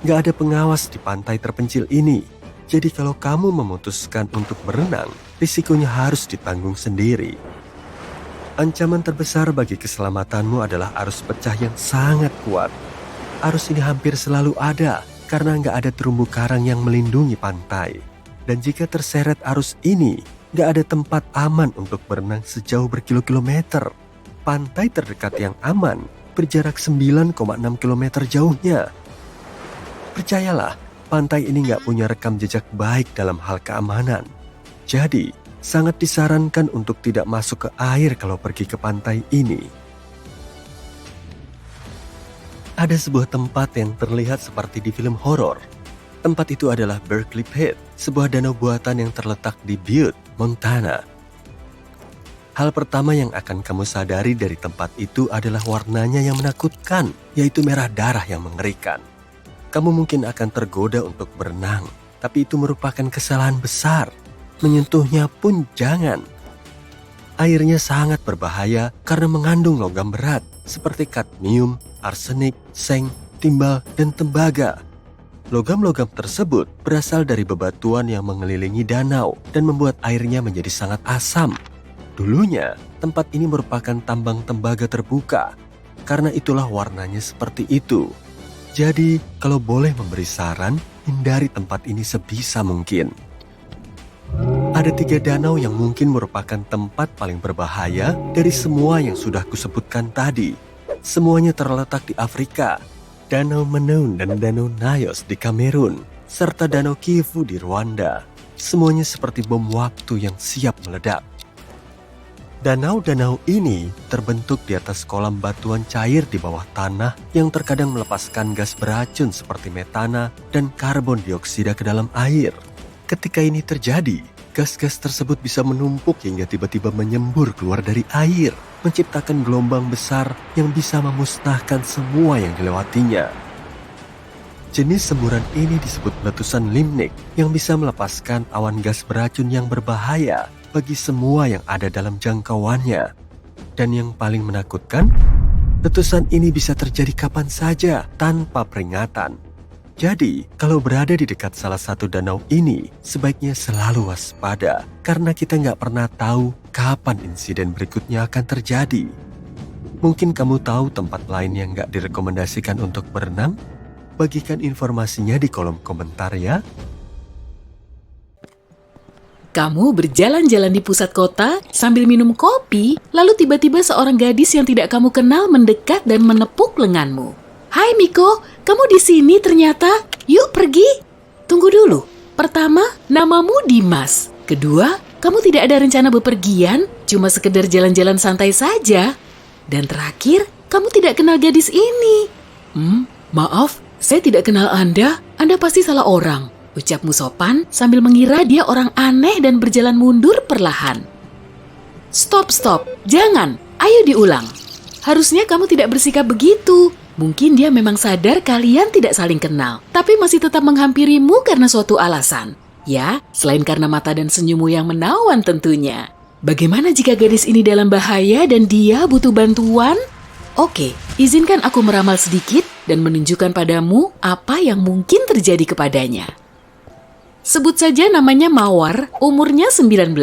Gak ada pengawas di pantai terpencil ini, jadi kalau kamu memutuskan untuk berenang, risikonya harus ditanggung sendiri. Ancaman terbesar bagi keselamatanmu adalah arus pecah yang sangat kuat. Arus ini hampir selalu ada karena gak ada terumbu karang yang melindungi pantai. Dan jika terseret arus ini, gak ada tempat aman untuk berenang sejauh berkilo-kilometer. Pantai terdekat yang aman berjarak 9,6 km jauhnya. Percayalah, pantai ini gak punya rekam jejak baik dalam hal keamanan. Jadi, sangat disarankan untuk tidak masuk ke air kalau pergi ke pantai ini. Ada sebuah tempat yang terlihat seperti di film horor. Tempat itu adalah Berkeley Pit, sebuah danau buatan yang terletak di Butte, Montana. Hal pertama yang akan kamu sadari dari tempat itu adalah warnanya yang menakutkan, yaitu merah darah yang mengerikan. Kamu mungkin akan tergoda untuk berenang, tapi itu merupakan kesalahan besar. Menyentuhnya pun jangan. Airnya sangat berbahaya karena mengandung logam berat seperti kadmium, arsenik, seng, timbal, dan tembaga. Logam-logam tersebut berasal dari bebatuan yang mengelilingi danau dan membuat airnya menjadi sangat asam. Dulunya, tempat ini merupakan tambang tembaga terbuka. Karena itulah warnanya seperti itu. Jadi, kalau boleh memberi saran, hindari tempat ini sebisa mungkin. Ada 3 danau yang mungkin merupakan tempat paling berbahaya dari semua yang sudah kusebutkan tadi. Semuanya terletak di Afrika. Danau Menon dan Danau Nyos di Kamerun, serta Danau Kivu di Rwanda. Semuanya seperti bom waktu yang siap meledak. Danau-danau ini terbentuk di atas kolam batuan cair di bawah tanah yang terkadang melepaskan gas beracun seperti metana dan karbon dioksida ke dalam air. Ketika ini terjadi, gas-gas tersebut bisa menumpuk hingga tiba-tiba menyembur keluar dari air, menciptakan gelombang besar yang bisa memusnahkan semua yang dilewatinya. Jenis semburan ini disebut letusan limnik yang bisa melepaskan awan gas beracun yang berbahaya bagi semua yang ada dalam jangkauannya. Dan yang paling menakutkan, letusan ini bisa terjadi kapan saja tanpa peringatan. Jadi, kalau berada di dekat salah satu danau ini, sebaiknya selalu waspada karena kita nggak pernah tahu kapan insiden berikutnya akan terjadi. Mungkin kamu tahu tempat lain yang nggak direkomendasikan untuk berenang? Bagikan informasinya di kolom komentar ya. Kamu berjalan-jalan di pusat kota sambil minum kopi, lalu tiba-tiba seorang gadis yang tidak kamu kenal mendekat dan menepuk lenganmu. "Hai Miko, kamu di sini ternyata. Yuk pergi." Tunggu dulu. Pertama, namamu Dimas. Kedua, kamu tidak ada rencana bepergian, cuma sekedar jalan-jalan santai saja. Dan terakhir, kamu tidak kenal gadis ini. Maaf, saya tidak kenal Anda. Anda pasti salah orang. Ucapmu sopan sambil mengira dia orang aneh dan berjalan mundur perlahan. Stop, jangan, ayo diulang. Harusnya kamu tidak bersikap begitu. Mungkin dia memang sadar kalian tidak saling kenal, tapi masih tetap menghampirimu karena suatu alasan. Ya, selain karena mata dan senyummu yang menawan tentunya. Bagaimana jika gadis ini dalam bahaya dan dia butuh bantuan? Oke, izinkan aku meramal sedikit dan menunjukkan padamu apa yang mungkin terjadi kepadanya. Sebut saja namanya Mawar, umurnya 19.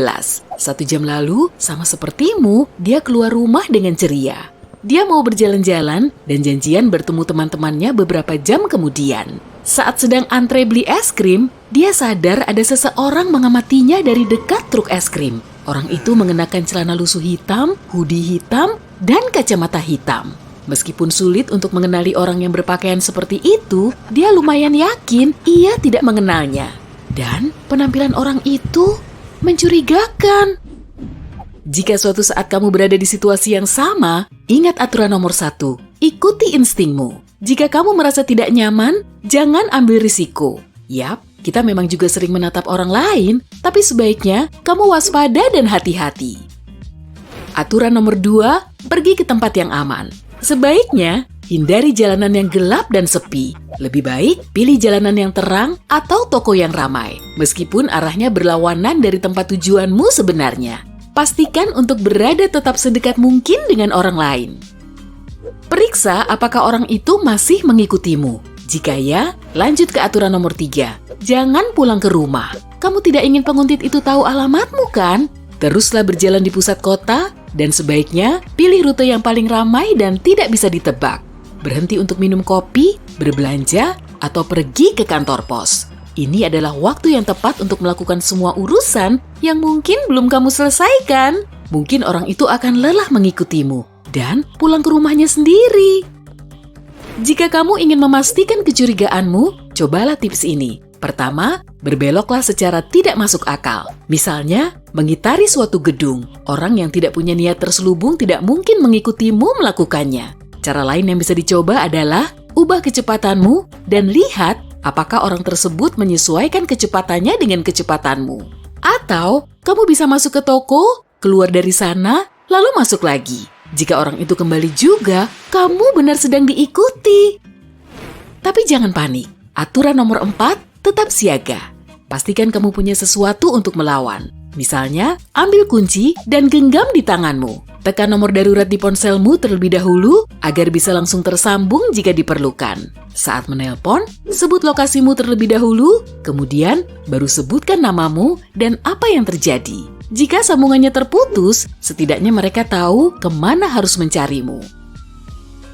1 jam lalu, sama sepertimu, dia keluar rumah dengan ceria. Dia mau berjalan-jalan dan janjian bertemu teman-temannya beberapa jam kemudian. Saat sedang antre beli es krim, dia sadar ada seseorang mengamatinya dari dekat truk es krim. Orang itu mengenakan celana lusuh hitam, hoodie hitam, dan kacamata hitam. Meskipun sulit untuk mengenali orang yang berpakaian seperti itu, dia lumayan yakin ia tidak mengenalnya. Dan penampilan orang itu mencurigakan. Jika suatu saat kamu berada di situasi yang sama, ingat aturan nomor 1, ikuti instingmu. Jika kamu merasa tidak nyaman, jangan ambil risiko. Yap, kita memang juga sering menatap orang lain, tapi sebaiknya kamu waspada dan hati-hati. Aturan nomor 2, pergi ke tempat yang aman. Sebaiknya, hindari jalanan yang gelap dan sepi. Lebih baik pilih jalanan yang terang atau toko yang ramai, meskipun arahnya berlawanan dari tempat tujuanmu sebenarnya. Pastikan untuk berada tetap sedekat mungkin dengan orang lain. Periksa apakah orang itu masih mengikutimu. Jika ya, lanjut ke aturan nomor 3. Jangan pulang ke rumah. Kamu tidak ingin penguntit itu tahu alamatmu kan? Teruslah berjalan di pusat kota, dan sebaiknya pilih rute yang paling ramai dan tidak bisa ditebak. Berhenti untuk minum kopi, berbelanja, atau pergi ke kantor pos. Ini adalah waktu yang tepat untuk melakukan semua urusan yang mungkin belum kamu selesaikan. Mungkin orang itu akan lelah mengikutimu dan pulang ke rumahnya sendiri. Jika kamu ingin memastikan kecurigaanmu, cobalah tips ini. Pertama, berbeloklah secara tidak masuk akal. Misalnya, mengitari suatu gedung. Orang yang tidak punya niat terselubung tidak mungkin mengikutimu melakukannya. Cara lain yang bisa dicoba adalah ubah kecepatanmu dan lihat apakah orang tersebut menyesuaikan kecepatannya dengan kecepatanmu. Atau, kamu bisa masuk ke toko, keluar dari sana, lalu masuk lagi. Jika orang itu kembali juga, kamu benar sedang diikuti. Tapi jangan panik. Aturan nomor 4, tetap siaga. Pastikan kamu punya sesuatu untuk melawan. Misalnya, ambil kunci dan genggam di tanganmu. Tekan nomor darurat di ponselmu terlebih dahulu agar bisa langsung tersambung jika diperlukan. Saat menelpon, sebut lokasimu terlebih dahulu, kemudian baru sebutkan namamu dan apa yang terjadi. Jika sambungannya terputus, setidaknya mereka tahu kemana harus mencarimu.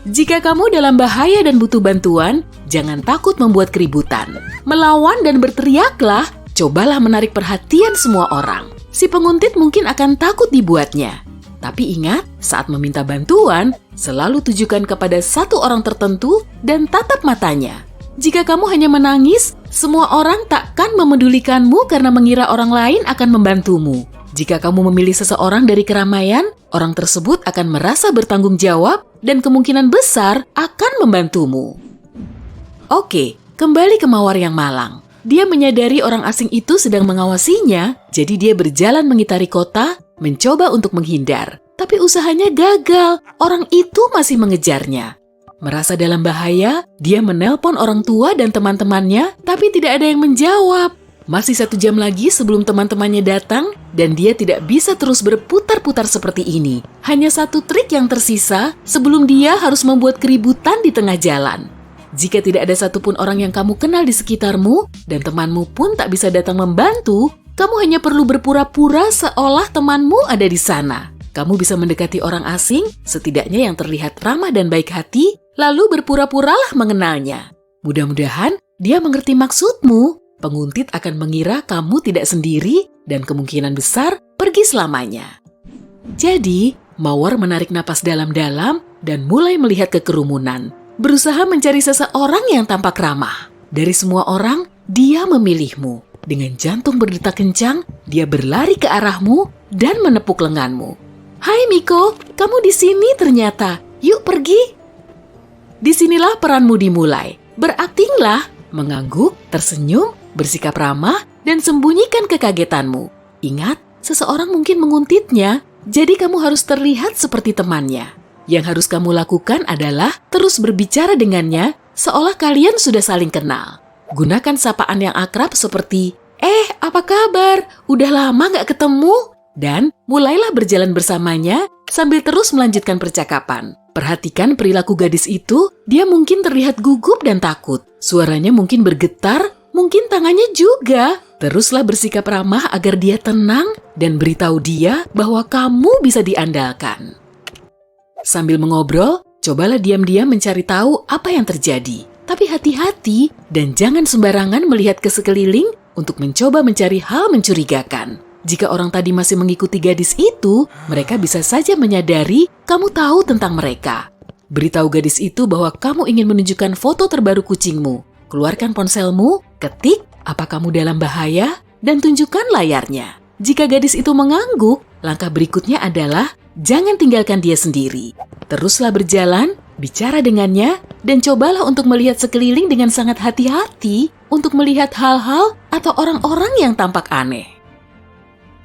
Jika kamu dalam bahaya dan butuh bantuan, jangan takut membuat keributan. Melawan dan berteriaklah, cobalah menarik perhatian semua orang. Si penguntit mungkin akan takut dibuatnya. Tapi ingat, saat meminta bantuan, selalu tujukan kepada satu orang tertentu dan tatap matanya. Jika kamu hanya menangis, semua orang takkan memedulikanmu karena mengira orang lain akan membantumu. Jika kamu memilih seseorang dari keramaian, orang tersebut akan merasa bertanggung jawab dan kemungkinan besar akan membantumu. Oke, kembali ke mawar yang malang. Dia menyadari orang asing itu sedang mengawasinya, jadi dia berjalan mengitari kota, mencoba untuk menghindar. Tapi usahanya gagal, orang itu masih mengejarnya. Merasa dalam bahaya, dia menelpon orang tua dan teman-temannya, tapi tidak ada yang menjawab. Masih 1 jam lagi sebelum teman-temannya datang, dan dia tidak bisa terus berputar-putar seperti ini. Hanya 1 trik yang tersisa sebelum dia harus membuat keributan di tengah jalan. Jika tidak ada satupun orang yang kamu kenal di sekitarmu, dan temanmu pun tak bisa datang membantu, kamu hanya perlu berpura-pura seolah temanmu ada di sana. Kamu bisa mendekati orang asing, setidaknya yang terlihat ramah dan baik hati, lalu berpura-puralah mengenalnya. Mudah-mudahan dia mengerti maksudmu. Penguntit akan mengira kamu tidak sendiri dan kemungkinan besar pergi selamanya. Jadi, mawar menarik napas dalam-dalam dan mulai melihat ke kerumunan. Berusaha mencari seseorang yang tampak ramah. Dari semua orang, dia memilihmu. Dengan jantung berdetak kencang, dia berlari ke arahmu dan menepuk lenganmu. "Hai Miko, kamu di sini ternyata. Yuk pergi." Disinilah peranmu dimulai. Beraktinglah, mengangguk, tersenyum, bersikap ramah, dan sembunyikan kekagetanmu. Ingat, seseorang mungkin menguntitnya, jadi kamu harus terlihat seperti temannya. Yang harus kamu lakukan adalah terus berbicara dengannya seolah kalian sudah saling kenal. Gunakan sapaan yang akrab seperti, apa kabar? Udah lama gak ketemu?" Dan mulailah berjalan bersamanya sambil terus melanjutkan percakapan. Perhatikan perilaku gadis itu, dia mungkin terlihat gugup dan takut. Suaranya mungkin bergetar, mungkin tangannya juga. Teruslah bersikap ramah agar dia tenang dan beritahu dia bahwa kamu bisa diandalkan. Sambil mengobrol, cobalah diam-diam mencari tahu apa yang terjadi. Tapi hati-hati dan jangan sembarangan melihat ke sekeliling untuk mencoba mencari hal mencurigakan. Jika orang tadi masih mengikuti gadis itu, mereka bisa saja menyadari kamu tahu tentang mereka. Beritahu gadis itu bahwa kamu ingin menunjukkan foto terbaru kucingmu. Keluarkan ponselmu, ketik apa kamu dalam bahaya, dan tunjukkan layarnya. Jika gadis itu mengangguk, langkah berikutnya adalah jangan tinggalkan dia sendiri. Teruslah berjalan, bicara dengannya, dan cobalah untuk melihat sekeliling dengan sangat hati-hati untuk melihat hal-hal atau orang-orang yang tampak aneh.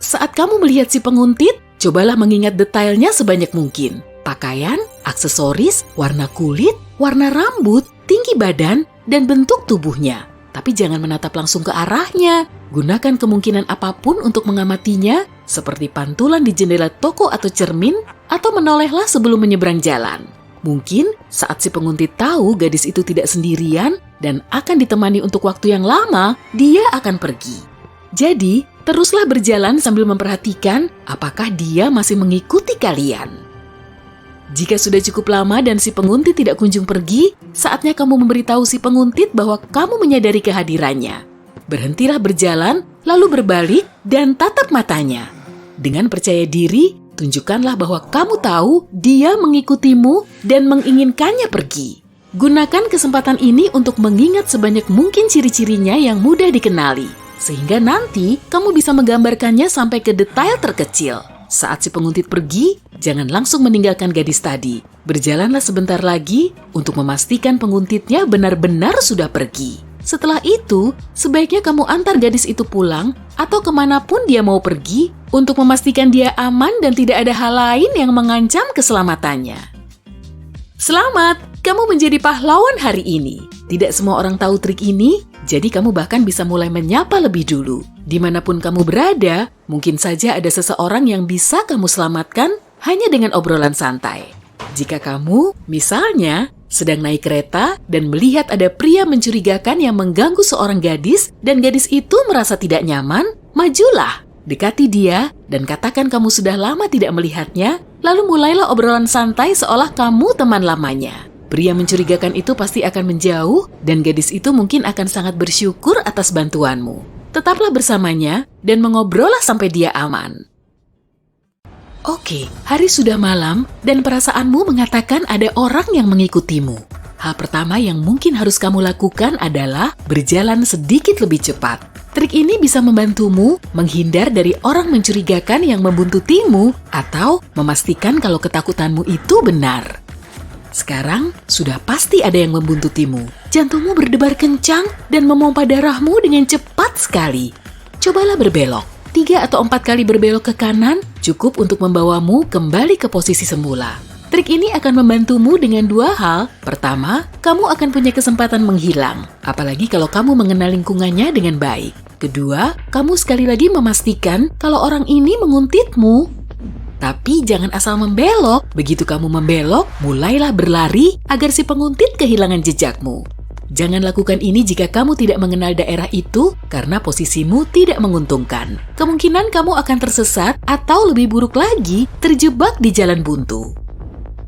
Saat kamu melihat si penguntit, cobalah mengingat detailnya sebanyak mungkin. Pakaian, aksesoris, warna kulit, warna rambut, tinggi badan, dan bentuk tubuhnya. Tapi jangan menatap langsung ke arahnya. Gunakan kemungkinan apapun untuk mengamatinya, seperti pantulan di jendela toko atau cermin, atau menolehlah sebelum menyeberang jalan. Mungkin saat si penguntit tahu gadis itu tidak sendirian dan akan ditemani untuk waktu yang lama, dia akan pergi. Jadi, teruslah berjalan sambil memperhatikan apakah dia masih mengikuti kalian. Jika sudah cukup lama dan si penguntit tidak kunjung pergi, saatnya kamu memberitahu si penguntit bahwa kamu menyadari kehadirannya. Berhentilah berjalan, lalu berbalik dan tatap matanya. Dengan percaya diri, tunjukkanlah bahwa kamu tahu dia mengikutimu dan menginginkannya pergi. Gunakan kesempatan ini untuk mengingat sebanyak mungkin ciri-cirinya yang mudah dikenali, sehingga nanti kamu bisa menggambarkannya sampai ke detail terkecil. Saat si penguntit pergi, jangan langsung meninggalkan gadis tadi. Berjalanlah sebentar lagi untuk memastikan penguntitnya benar-benar sudah pergi. Setelah itu, sebaiknya kamu antar gadis itu pulang atau kemanapun dia mau pergi untuk memastikan dia aman dan tidak ada hal lain yang mengancam keselamatannya. Selamat, kamu menjadi pahlawan hari ini. Tidak semua orang tahu trik ini, jadi kamu bahkan bisa mulai menyapa lebih dulu. Dimanapun kamu berada, mungkin saja ada seseorang yang bisa kamu selamatkan hanya dengan obrolan santai. Jika kamu, misalnya, sedang naik kereta dan melihat ada pria mencurigakan yang mengganggu seorang gadis dan gadis itu merasa tidak nyaman, majulah. Dekati dia dan katakan kamu sudah lama tidak melihatnya, lalu mulailah obrolan santai seolah kamu teman lamanya. Pria mencurigakan itu pasti akan menjauh dan gadis itu mungkin akan sangat bersyukur atas bantuanmu. Tetaplah bersamanya dan mengobrollah sampai dia aman. Oke, hari sudah malam dan perasaanmu mengatakan ada orang yang mengikutimu. Hal pertama yang mungkin harus kamu lakukan adalah berjalan sedikit lebih cepat. Trik ini bisa membantumu menghindar dari orang mencurigakan yang membuntutimu atau memastikan kalau ketakutanmu itu benar. Sekarang, sudah pasti ada yang membuntutimu. Jantungmu berdebar kencang dan memompa darahmu dengan cepat sekali. Cobalah berbelok. 3 atau 4 kali berbelok ke kanan cukup untuk membawamu kembali ke posisi semula. Trik ini akan membantumu dengan 2 hal. Pertama, kamu akan punya kesempatan menghilang, apalagi kalau kamu mengenal lingkungannya dengan baik. Kedua, kamu sekali lagi memastikan kalau orang ini menguntitmu. Tapi jangan asal membelok. Begitu kamu membelok, mulailah berlari agar si penguntit kehilangan jejakmu. Jangan lakukan ini jika kamu tidak mengenal daerah itu karena posisimu tidak menguntungkan. Kemungkinan kamu akan tersesat atau lebih buruk lagi, terjebak di jalan buntu.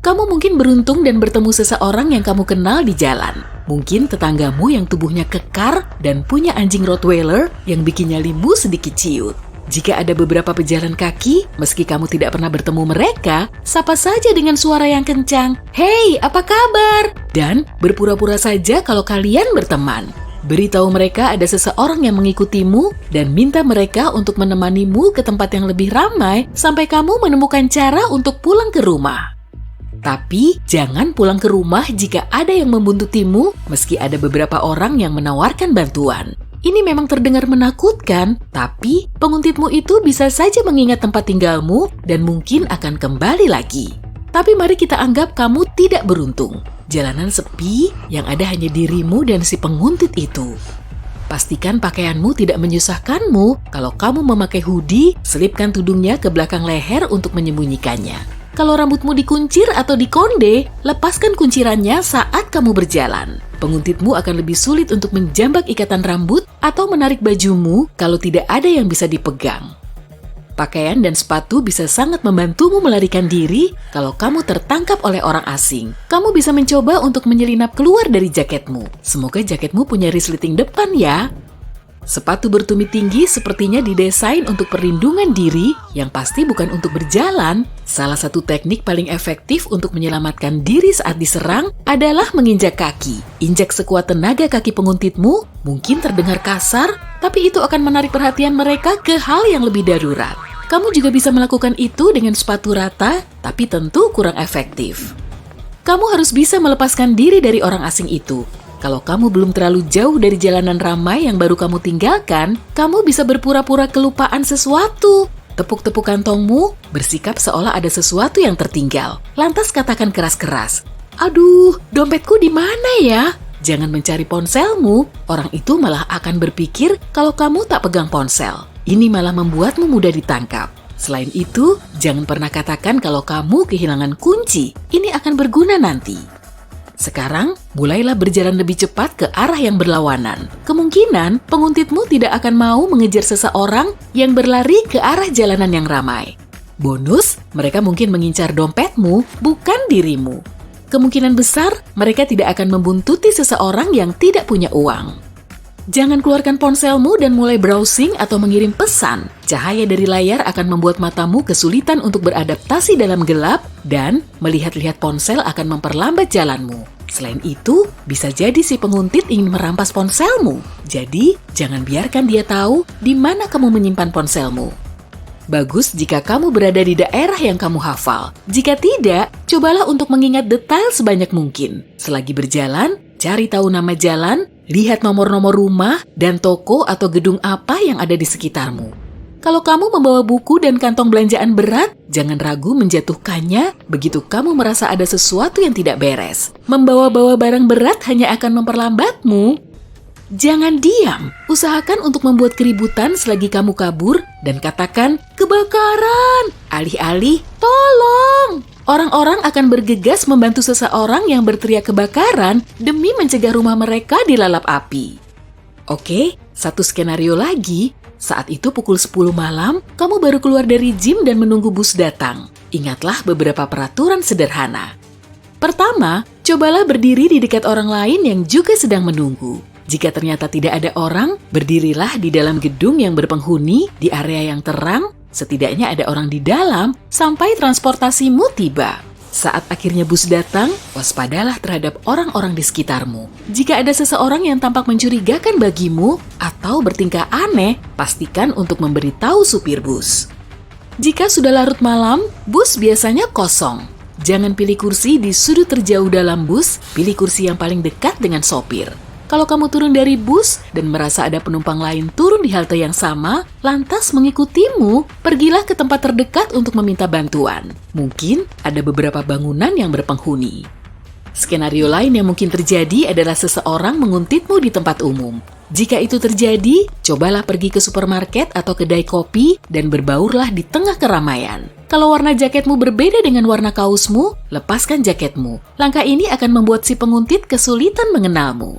Kamu mungkin beruntung dan bertemu seseorang yang kamu kenal di jalan. Mungkin tetanggamu yang tubuhnya kekar dan punya anjing Rottweiler yang bikinnya limbu sedikit ciut. Jika ada beberapa pejalan kaki, meski kamu tidak pernah bertemu mereka, sapa saja dengan suara yang kencang, "Hei, apa kabar?" Dan berpura-pura saja kalau kalian berteman. Beritahu mereka ada seseorang yang mengikutimu dan minta mereka untuk menemanimu ke tempat yang lebih ramai sampai kamu menemukan cara untuk pulang ke rumah. Tapi jangan pulang ke rumah jika ada yang membuntutimu meski ada beberapa orang yang menawarkan bantuan. Ini memang terdengar menakutkan, tapi penguntitmu itu bisa saja mengingat tempat tinggalmu dan mungkin akan kembali lagi. Tapi mari kita anggap kamu tidak beruntung. Jalanan sepi, yang ada hanya dirimu dan si penguntit itu. Pastikan pakaianmu tidak menyusahkanmu. Kalau kamu memakai hoodie, selipkan tudungnya ke belakang leher untuk menyembunyikannya. Kalau rambutmu dikuncir atau dikonde, lepaskan kuncirannya saat kamu berjalan. Penguntitmu akan lebih sulit untuk menjambak ikatan rambut atau menarik bajumu kalau tidak ada yang bisa dipegang. Pakaian dan sepatu bisa sangat membantumu melarikan diri kalau kamu tertangkap oleh orang asing. Kamu bisa mencoba untuk menyelinap keluar dari jaketmu. Semoga jaketmu punya resleting depan ya. Sepatu bertumit tinggi sepertinya didesain untuk perlindungan diri, yang pasti bukan untuk berjalan. Salah satu teknik paling efektif untuk menyelamatkan diri saat diserang adalah menginjak kaki. Injak sekuat tenaga kaki penguntitmu, mungkin terdengar kasar, tapi itu akan menarik perhatian mereka ke hal yang lebih darurat. Kamu juga bisa melakukan itu dengan sepatu rata, tapi tentu kurang efektif. Kamu harus bisa melepaskan diri dari orang asing itu. Kalau kamu belum terlalu jauh dari jalanan ramai yang baru kamu tinggalkan, kamu bisa berpura-pura kelupaan sesuatu. Tepuk-tepuk kantongmu, bersikap seolah ada sesuatu yang tertinggal. Lantas katakan keras-keras, "Aduh, dompetku di mana ya?" Jangan mencari ponselmu, orang itu malah akan berpikir kalau kamu tak pegang ponsel. Ini malah membuatmu mudah ditangkap. Selain itu, jangan pernah katakan kalau kamu kehilangan kunci. Ini akan berguna nanti. Sekarang, mulailah berjalan lebih cepat ke arah yang berlawanan. Kemungkinan, penguntitmu tidak akan mau mengejar seseorang yang berlari ke arah jalanan yang ramai. Bonus, mereka mungkin mengincar dompetmu, bukan dirimu. Kemungkinan besar, mereka tidak akan membuntuti seseorang yang tidak punya uang. Jangan keluarkan ponselmu dan mulai browsing atau mengirim pesan. Cahaya dari layar akan membuat matamu kesulitan untuk beradaptasi dalam gelap dan melihat-lihat ponsel akan memperlambat jalanmu. Selain itu, bisa jadi si penguntit ingin merampas ponselmu. Jadi, jangan biarkan dia tahu di mana kamu menyimpan ponselmu. Bagus jika kamu berada di daerah yang kamu hafal. Jika tidak, cobalah untuk mengingat detail sebanyak mungkin. Selagi berjalan, cari tahu nama jalan, lihat nomor-nomor rumah, dan toko atau gedung apa yang ada di sekitarmu. Kalau kamu membawa buku dan kantong belanjaan berat, jangan ragu menjatuhkannya begitu kamu merasa ada sesuatu yang tidak beres. Membawa-bawa barang berat hanya akan memperlambatmu. Jangan diam, usahakan untuk membuat keributan selagi kamu kabur dan katakan, "Kebakaran!" Alih-alih, "Tolong!" Orang-orang akan bergegas membantu seseorang yang berteriak kebakaran demi mencegah rumah mereka dilalap api. Oke, satu skenario lagi. Saat itu pukul 10 malam, kamu baru keluar dari gym dan menunggu bus datang. Ingatlah beberapa peraturan sederhana. Pertama, cobalah berdiri di dekat orang lain yang juga sedang menunggu. Jika ternyata tidak ada orang, berdirilah di dalam gedung yang berpenghuni di area yang terang, setidaknya ada orang di dalam sampai transportasimu tiba. Saat akhirnya bus datang, waspadalah terhadap orang-orang di sekitarmu. Jika ada seseorang yang tampak mencurigakan bagimu atau bertingkah aneh, pastikan untuk memberitahu supir bus. Jika sudah larut malam, bus biasanya kosong. Jangan pilih kursi di sudut terjauh dalam bus, pilih kursi yang paling dekat dengan sopir. Kalau kamu turun dari bus dan merasa ada penumpang lain turun di halte yang sama, lantas mengikutimu, pergilah ke tempat terdekat untuk meminta bantuan. Mungkin ada beberapa bangunan yang berpenghuni. Skenario lain yang mungkin terjadi adalah seseorang menguntitmu di tempat umum. Jika itu terjadi, cobalah pergi ke supermarket atau kedai kopi dan berbaurlah di tengah keramaian. Kalau warna jaketmu berbeda dengan warna kaosmu, lepaskan jaketmu. Langkah ini akan membuat si penguntit kesulitan mengenalmu.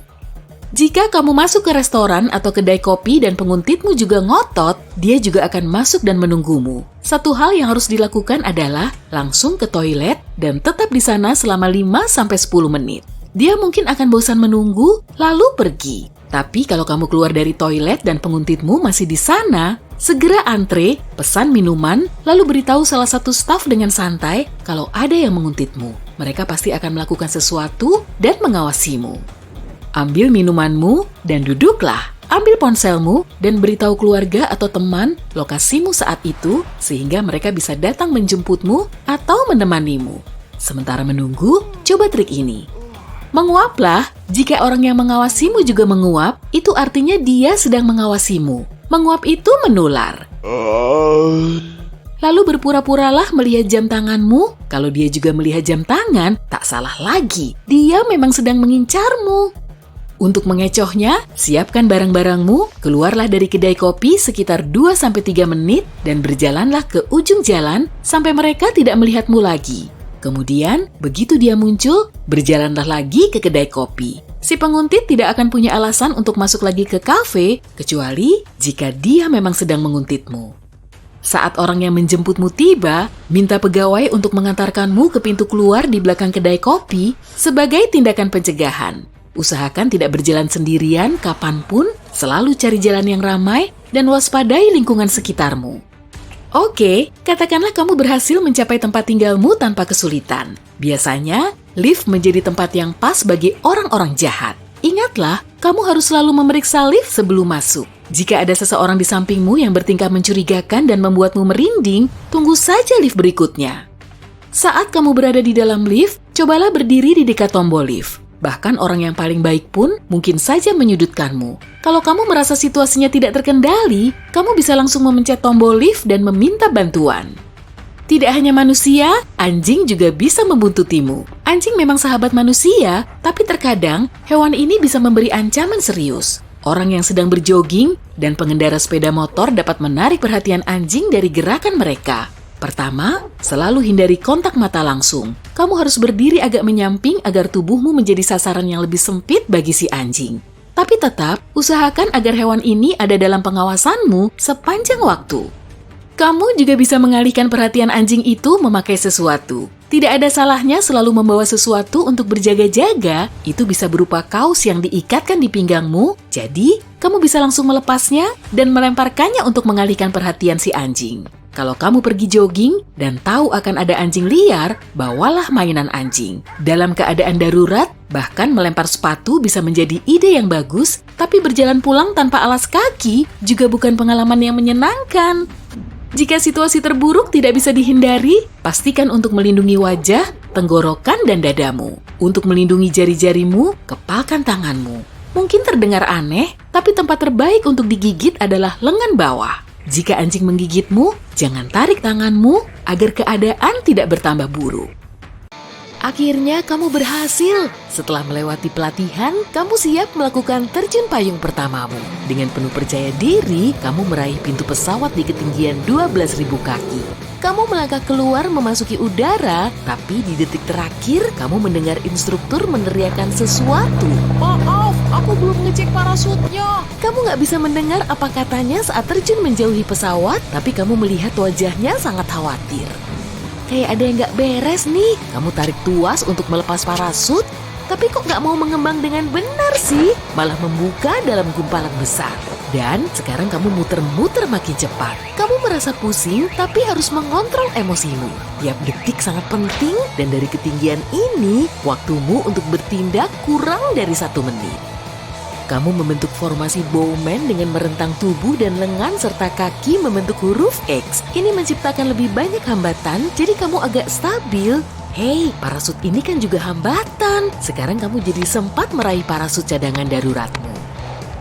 Jika kamu masuk ke restoran atau kedai kopi dan penguntitmu juga ngotot, dia juga akan masuk dan menunggumu. Satu hal yang harus dilakukan adalah langsung ke toilet dan tetap di sana selama 5-10 menit. Dia mungkin akan bosan menunggu, lalu pergi. Tapi kalau kamu keluar dari toilet dan penguntitmu masih di sana, segera antre, pesan minuman, lalu beritahu salah satu staf dengan santai kalau ada yang menguntitmu. Mereka pasti akan melakukan sesuatu dan mengawasimu. Ambil minumanmu dan duduklah. Ambil ponselmu dan beritahu keluarga atau teman lokasimu saat itu sehingga mereka bisa datang menjemputmu atau menemanimu. Sementara menunggu, coba trik ini. Menguaplah. Jika orang yang mengawasimu juga menguap, itu artinya dia sedang mengawasimu. Menguap itu menular. Lalu berpura-puralah melihat jam tanganmu. Kalau dia juga melihat jam tangan, tak salah lagi. Dia memang sedang mengincarmu. Untuk mengecohnya, siapkan barang-barangmu, keluarlah dari kedai kopi sekitar 2-3 menit dan berjalanlah ke ujung jalan sampai mereka tidak melihatmu lagi. Kemudian, begitu dia muncul, berjalanlah lagi ke kedai kopi. Si penguntit tidak akan punya alasan untuk masuk lagi ke kafe, kecuali jika dia memang sedang menguntitmu. Saat orang yang menjemputmu tiba, minta pegawai untuk mengantarkanmu ke pintu keluar di belakang kedai kopi sebagai tindakan pencegahan. Usahakan tidak berjalan sendirian kapanpun, selalu cari jalan yang ramai, dan waspadai lingkungan sekitarmu. Oke, katakanlah kamu berhasil mencapai tempat tinggalmu tanpa kesulitan. Biasanya, lift menjadi tempat yang pas bagi orang-orang jahat. Ingatlah, kamu harus selalu memeriksa lift sebelum masuk. Jika ada seseorang di sampingmu yang bertingkah mencurigakan dan membuatmu merinding, tunggu saja lift berikutnya. Saat kamu berada di dalam lift, cobalah berdiri di dekat tombol lift. Bahkan orang yang paling baik pun mungkin saja menyudutkanmu. Kalau kamu merasa situasinya tidak terkendali, kamu bisa langsung memencet tombol lift dan meminta bantuan. Tidak hanya manusia, anjing juga bisa membuntutimu. Anjing memang sahabat manusia, tapi terkadang hewan ini bisa memberi ancaman serius. Orang yang sedang berjogging dan pengendara sepeda motor dapat menarik perhatian anjing dari gerakan mereka. Pertama, selalu hindari kontak mata langsung. Kamu harus berdiri agak menyamping agar tubuhmu menjadi sasaran yang lebih sempit bagi si anjing. Tapi tetap, usahakan agar hewan ini ada dalam pengawasanmu sepanjang waktu. Kamu juga bisa mengalihkan perhatian anjing itu memakai sesuatu. Tidak ada salahnya selalu membawa sesuatu untuk berjaga-jaga. Itu bisa berupa kaos yang diikatkan di pinggangmu, jadi kamu bisa langsung melepasnya dan melemparkannya untuk mengalihkan perhatian si anjing. Kalau kamu pergi jogging dan tahu akan ada anjing liar, bawalah mainan anjing. Dalam keadaan darurat, bahkan melempar sepatu bisa menjadi ide yang bagus, tapi berjalan pulang tanpa alas kaki juga bukan pengalaman yang menyenangkan. Jika situasi terburuk tidak bisa dihindari, pastikan untuk melindungi wajah, tenggorokan, dan dadamu. Untuk melindungi jari-jarimu, kepalkan tanganmu. Mungkin terdengar aneh, tapi tempat terbaik untuk digigit adalah lengan bawah. Jika anjing menggigitmu, jangan tarik tanganmu agar keadaan tidak bertambah buruk. Akhirnya kamu berhasil. Setelah melewati pelatihan, kamu siap melakukan terjun payung pertamamu. Dengan penuh percaya diri, kamu meraih pintu pesawat di ketinggian 12.000 kaki. Kamu melangkah keluar memasuki udara, tapi di detik terakhir kamu mendengar instruktur meneriakkan sesuatu. Maaf, aku belum ngecek parasutnya. Kamu nggak bisa mendengar apa katanya saat terjun menjauhi pesawat, tapi kamu melihat wajahnya sangat khawatir. Kayak ada yang nggak beres nih. Kamu tarik tuas untuk melepas parasut, tapi kok nggak mau mengembang dengan benar sih? Malah membuka dalam gumpalan besar. Dan sekarang kamu muter-muter makin cepat. Kamu merasa pusing, tapi harus mengontrol emosimu. Tiap detik sangat penting, dan dari ketinggian ini, waktumu untuk bertindak kurang dari 1 menit. Kamu membentuk formasi bowman dengan merentang tubuh dan lengan serta kaki membentuk huruf X. Ini menciptakan lebih banyak hambatan, jadi kamu agak stabil. Hei, parasut ini kan juga hambatan. Sekarang kamu jadi sempat meraih parasut cadangan daruratmu.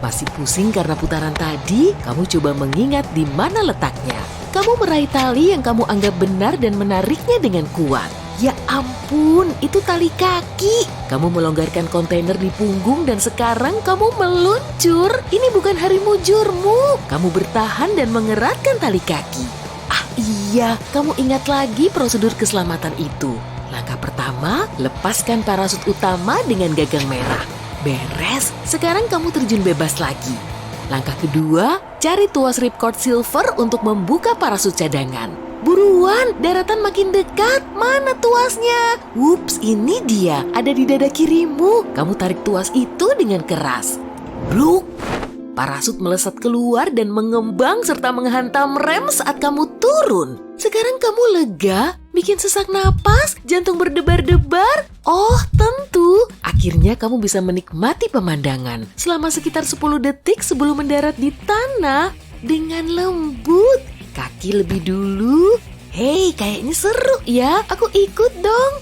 Masih pusing karena putaran tadi, kamu coba mengingat di mana letaknya. Kamu meraih tali yang kamu anggap benar dan menariknya dengan kuat. Ya ampun, itu tali kaki. Kamu melonggarkan kontainer di punggung dan sekarang kamu meluncur. Ini bukan hari mujurmu. Kamu bertahan dan mengeratkan tali kaki. Ah iya, kamu ingat lagi prosedur keselamatan itu. Langkah pertama, lepaskan parasut utama dengan gagang merah. Beres, sekarang kamu terjun bebas lagi. Langkah kedua, cari tuas ripcord silver untuk membuka parasut cadangan. Buruan, daratan makin dekat. Mana tuasnya? Wups, ini dia, ada di dada kirimu. Kamu tarik tuas itu dengan keras. Bluk! Parasut melesat keluar dan mengembang serta menghantam rem saat kamu turun. Sekarang kamu lega, bikin sesak napas, jantung berdebar-debar. Oh, tentu. Akhirnya kamu bisa menikmati pemandangan selama sekitar 10 detik sebelum mendarat di tanah dengan lembut. Kaki lebih dulu. Hei, kayaknya seru ya. Aku ikut dong.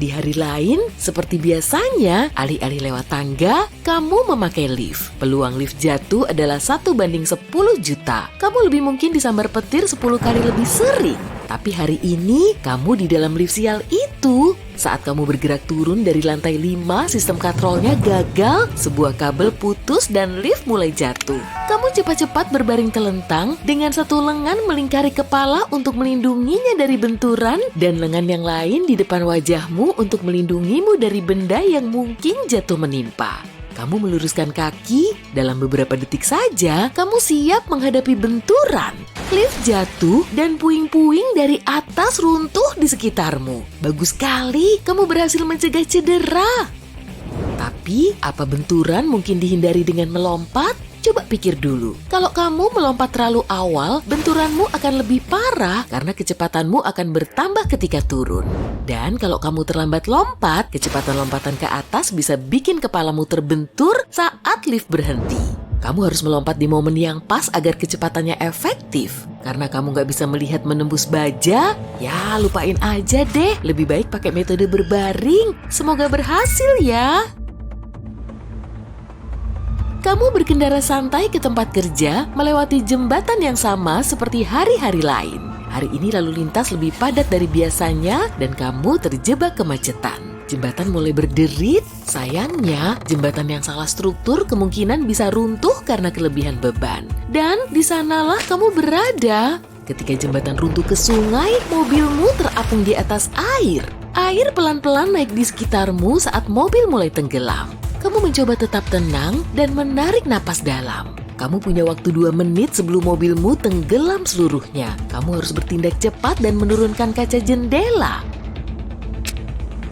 Di hari lain, seperti biasanya, alih-alih lewat tangga, kamu memakai lift. Peluang lift jatuh adalah 1:10 juta. Kamu lebih mungkin disambar petir 10 kali lebih sering. Tapi hari ini, kamu di dalam lift sial itu. Saat kamu bergerak turun dari lantai 5, sistem katrolnya gagal, sebuah kabel putus dan lift mulai jatuh. Kamu cepat-cepat berbaring telentang dengan satu lengan melingkari kepala untuk melindunginya dari benturan dan lengan yang lain di depan wajahmu untuk melindungimu dari benda yang mungkin jatuh menimpa. Kamu meluruskan kaki, dalam beberapa detik saja kamu siap menghadapi benturan. Lift jatuh dan puing-puing dari atas runtuh di sekitarmu. Bagus sekali, kamu berhasil mencegah cedera. Tapi, apa benturan mungkin dihindari dengan melompat? Coba pikir dulu, kalau kamu melompat terlalu awal, benturanmu akan lebih parah karena kecepatanmu akan bertambah ketika turun. Dan kalau kamu terlambat lompat, kecepatan lompatan ke atas bisa bikin kepalamu terbentur saat lift berhenti. Kamu harus melompat di momen yang pas agar kecepatannya efektif. Karena kamu gak bisa melihat menembus baja, ya lupain aja deh. Lebih baik pakai metode berbaring. Semoga berhasil ya. Kamu berkendara santai ke tempat kerja, melewati jembatan yang sama seperti hari-hari lain. Hari ini lalu lintas lebih padat dari biasanya dan kamu terjebak kemacetan. Jembatan mulai berderit, sayangnya jembatan yang salah struktur kemungkinan bisa runtuh karena kelebihan beban. Dan di sanalah kamu berada. Ketika jembatan runtuh ke sungai, mobilmu terapung di atas air. Air pelan-pelan naik di sekitarmu saat mobil mulai tenggelam. Kamu mencoba tetap tenang dan menarik napas dalam. Kamu punya waktu 2 menit sebelum mobilmu tenggelam seluruhnya. Kamu harus bertindak cepat dan menurunkan kaca jendela.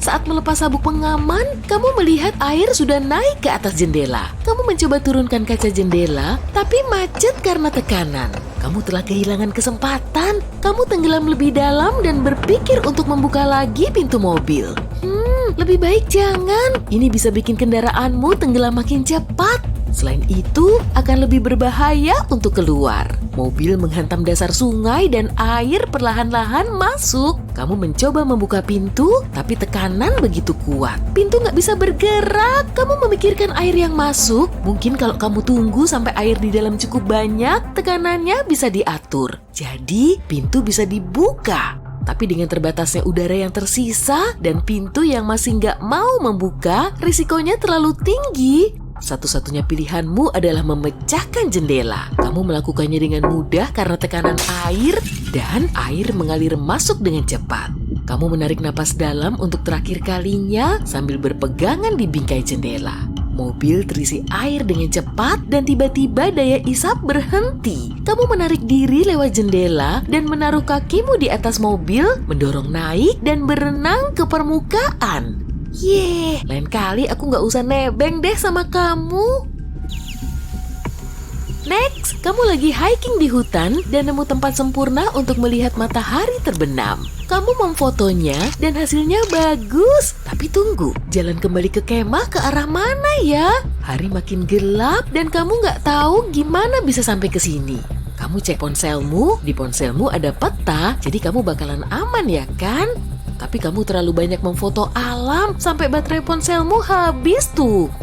Saat melepas sabuk pengaman, kamu melihat air sudah naik ke atas jendela. Kamu mencoba turunkan kaca jendela, tapi macet karena tekanan. Kamu telah kehilangan kesempatan. Kamu tenggelam lebih dalam dan berpikir untuk membuka lagi pintu mobil. Lebih baik jangan. Ini bisa bikin kendaraanmu tenggelam makin cepat. Selain itu, akan lebih berbahaya untuk keluar. Mobil menghantam dasar sungai dan air perlahan-lahan masuk. Kamu mencoba membuka pintu, tapi tekanan begitu kuat. Pintu nggak bisa bergerak. Kamu memikirkan air yang masuk. Mungkin kalau kamu tunggu sampai air di dalam cukup banyak, tekanannya bisa diatur. Jadi, pintu bisa dibuka. Tapi dengan terbatasnya udara yang tersisa dan pintu yang masih nggak mau membuka, risikonya terlalu tinggi. Satu-satunya pilihanmu adalah memecahkan jendela. Kamu melakukannya dengan mudah karena tekanan air dan air mengalir masuk dengan cepat. Kamu menarik napas dalam untuk terakhir kalinya sambil berpegangan di bingkai jendela. Mobil terisi air dengan cepat dan tiba-tiba daya isap berhenti. Kamu menarik diri lewat jendela dan menaruh kakimu di atas mobil, mendorong naik dan berenang ke permukaan. Yeay, lain kali aku gak usah nebeng deh sama kamu. Next, kamu lagi hiking di hutan dan nemu tempat sempurna untuk melihat matahari terbenam. Kamu memfotonya dan hasilnya bagus. Tapi tunggu, jalan kembali ke kemah ke arah mana ya? Hari makin gelap dan kamu nggak tahu gimana bisa sampai ke sini. Kamu cek ponselmu, di ponselmu ada peta, jadi kamu bakalan aman ya kan? Tapi kamu terlalu banyak memfoto alam sampai baterai ponselmu habis tuh.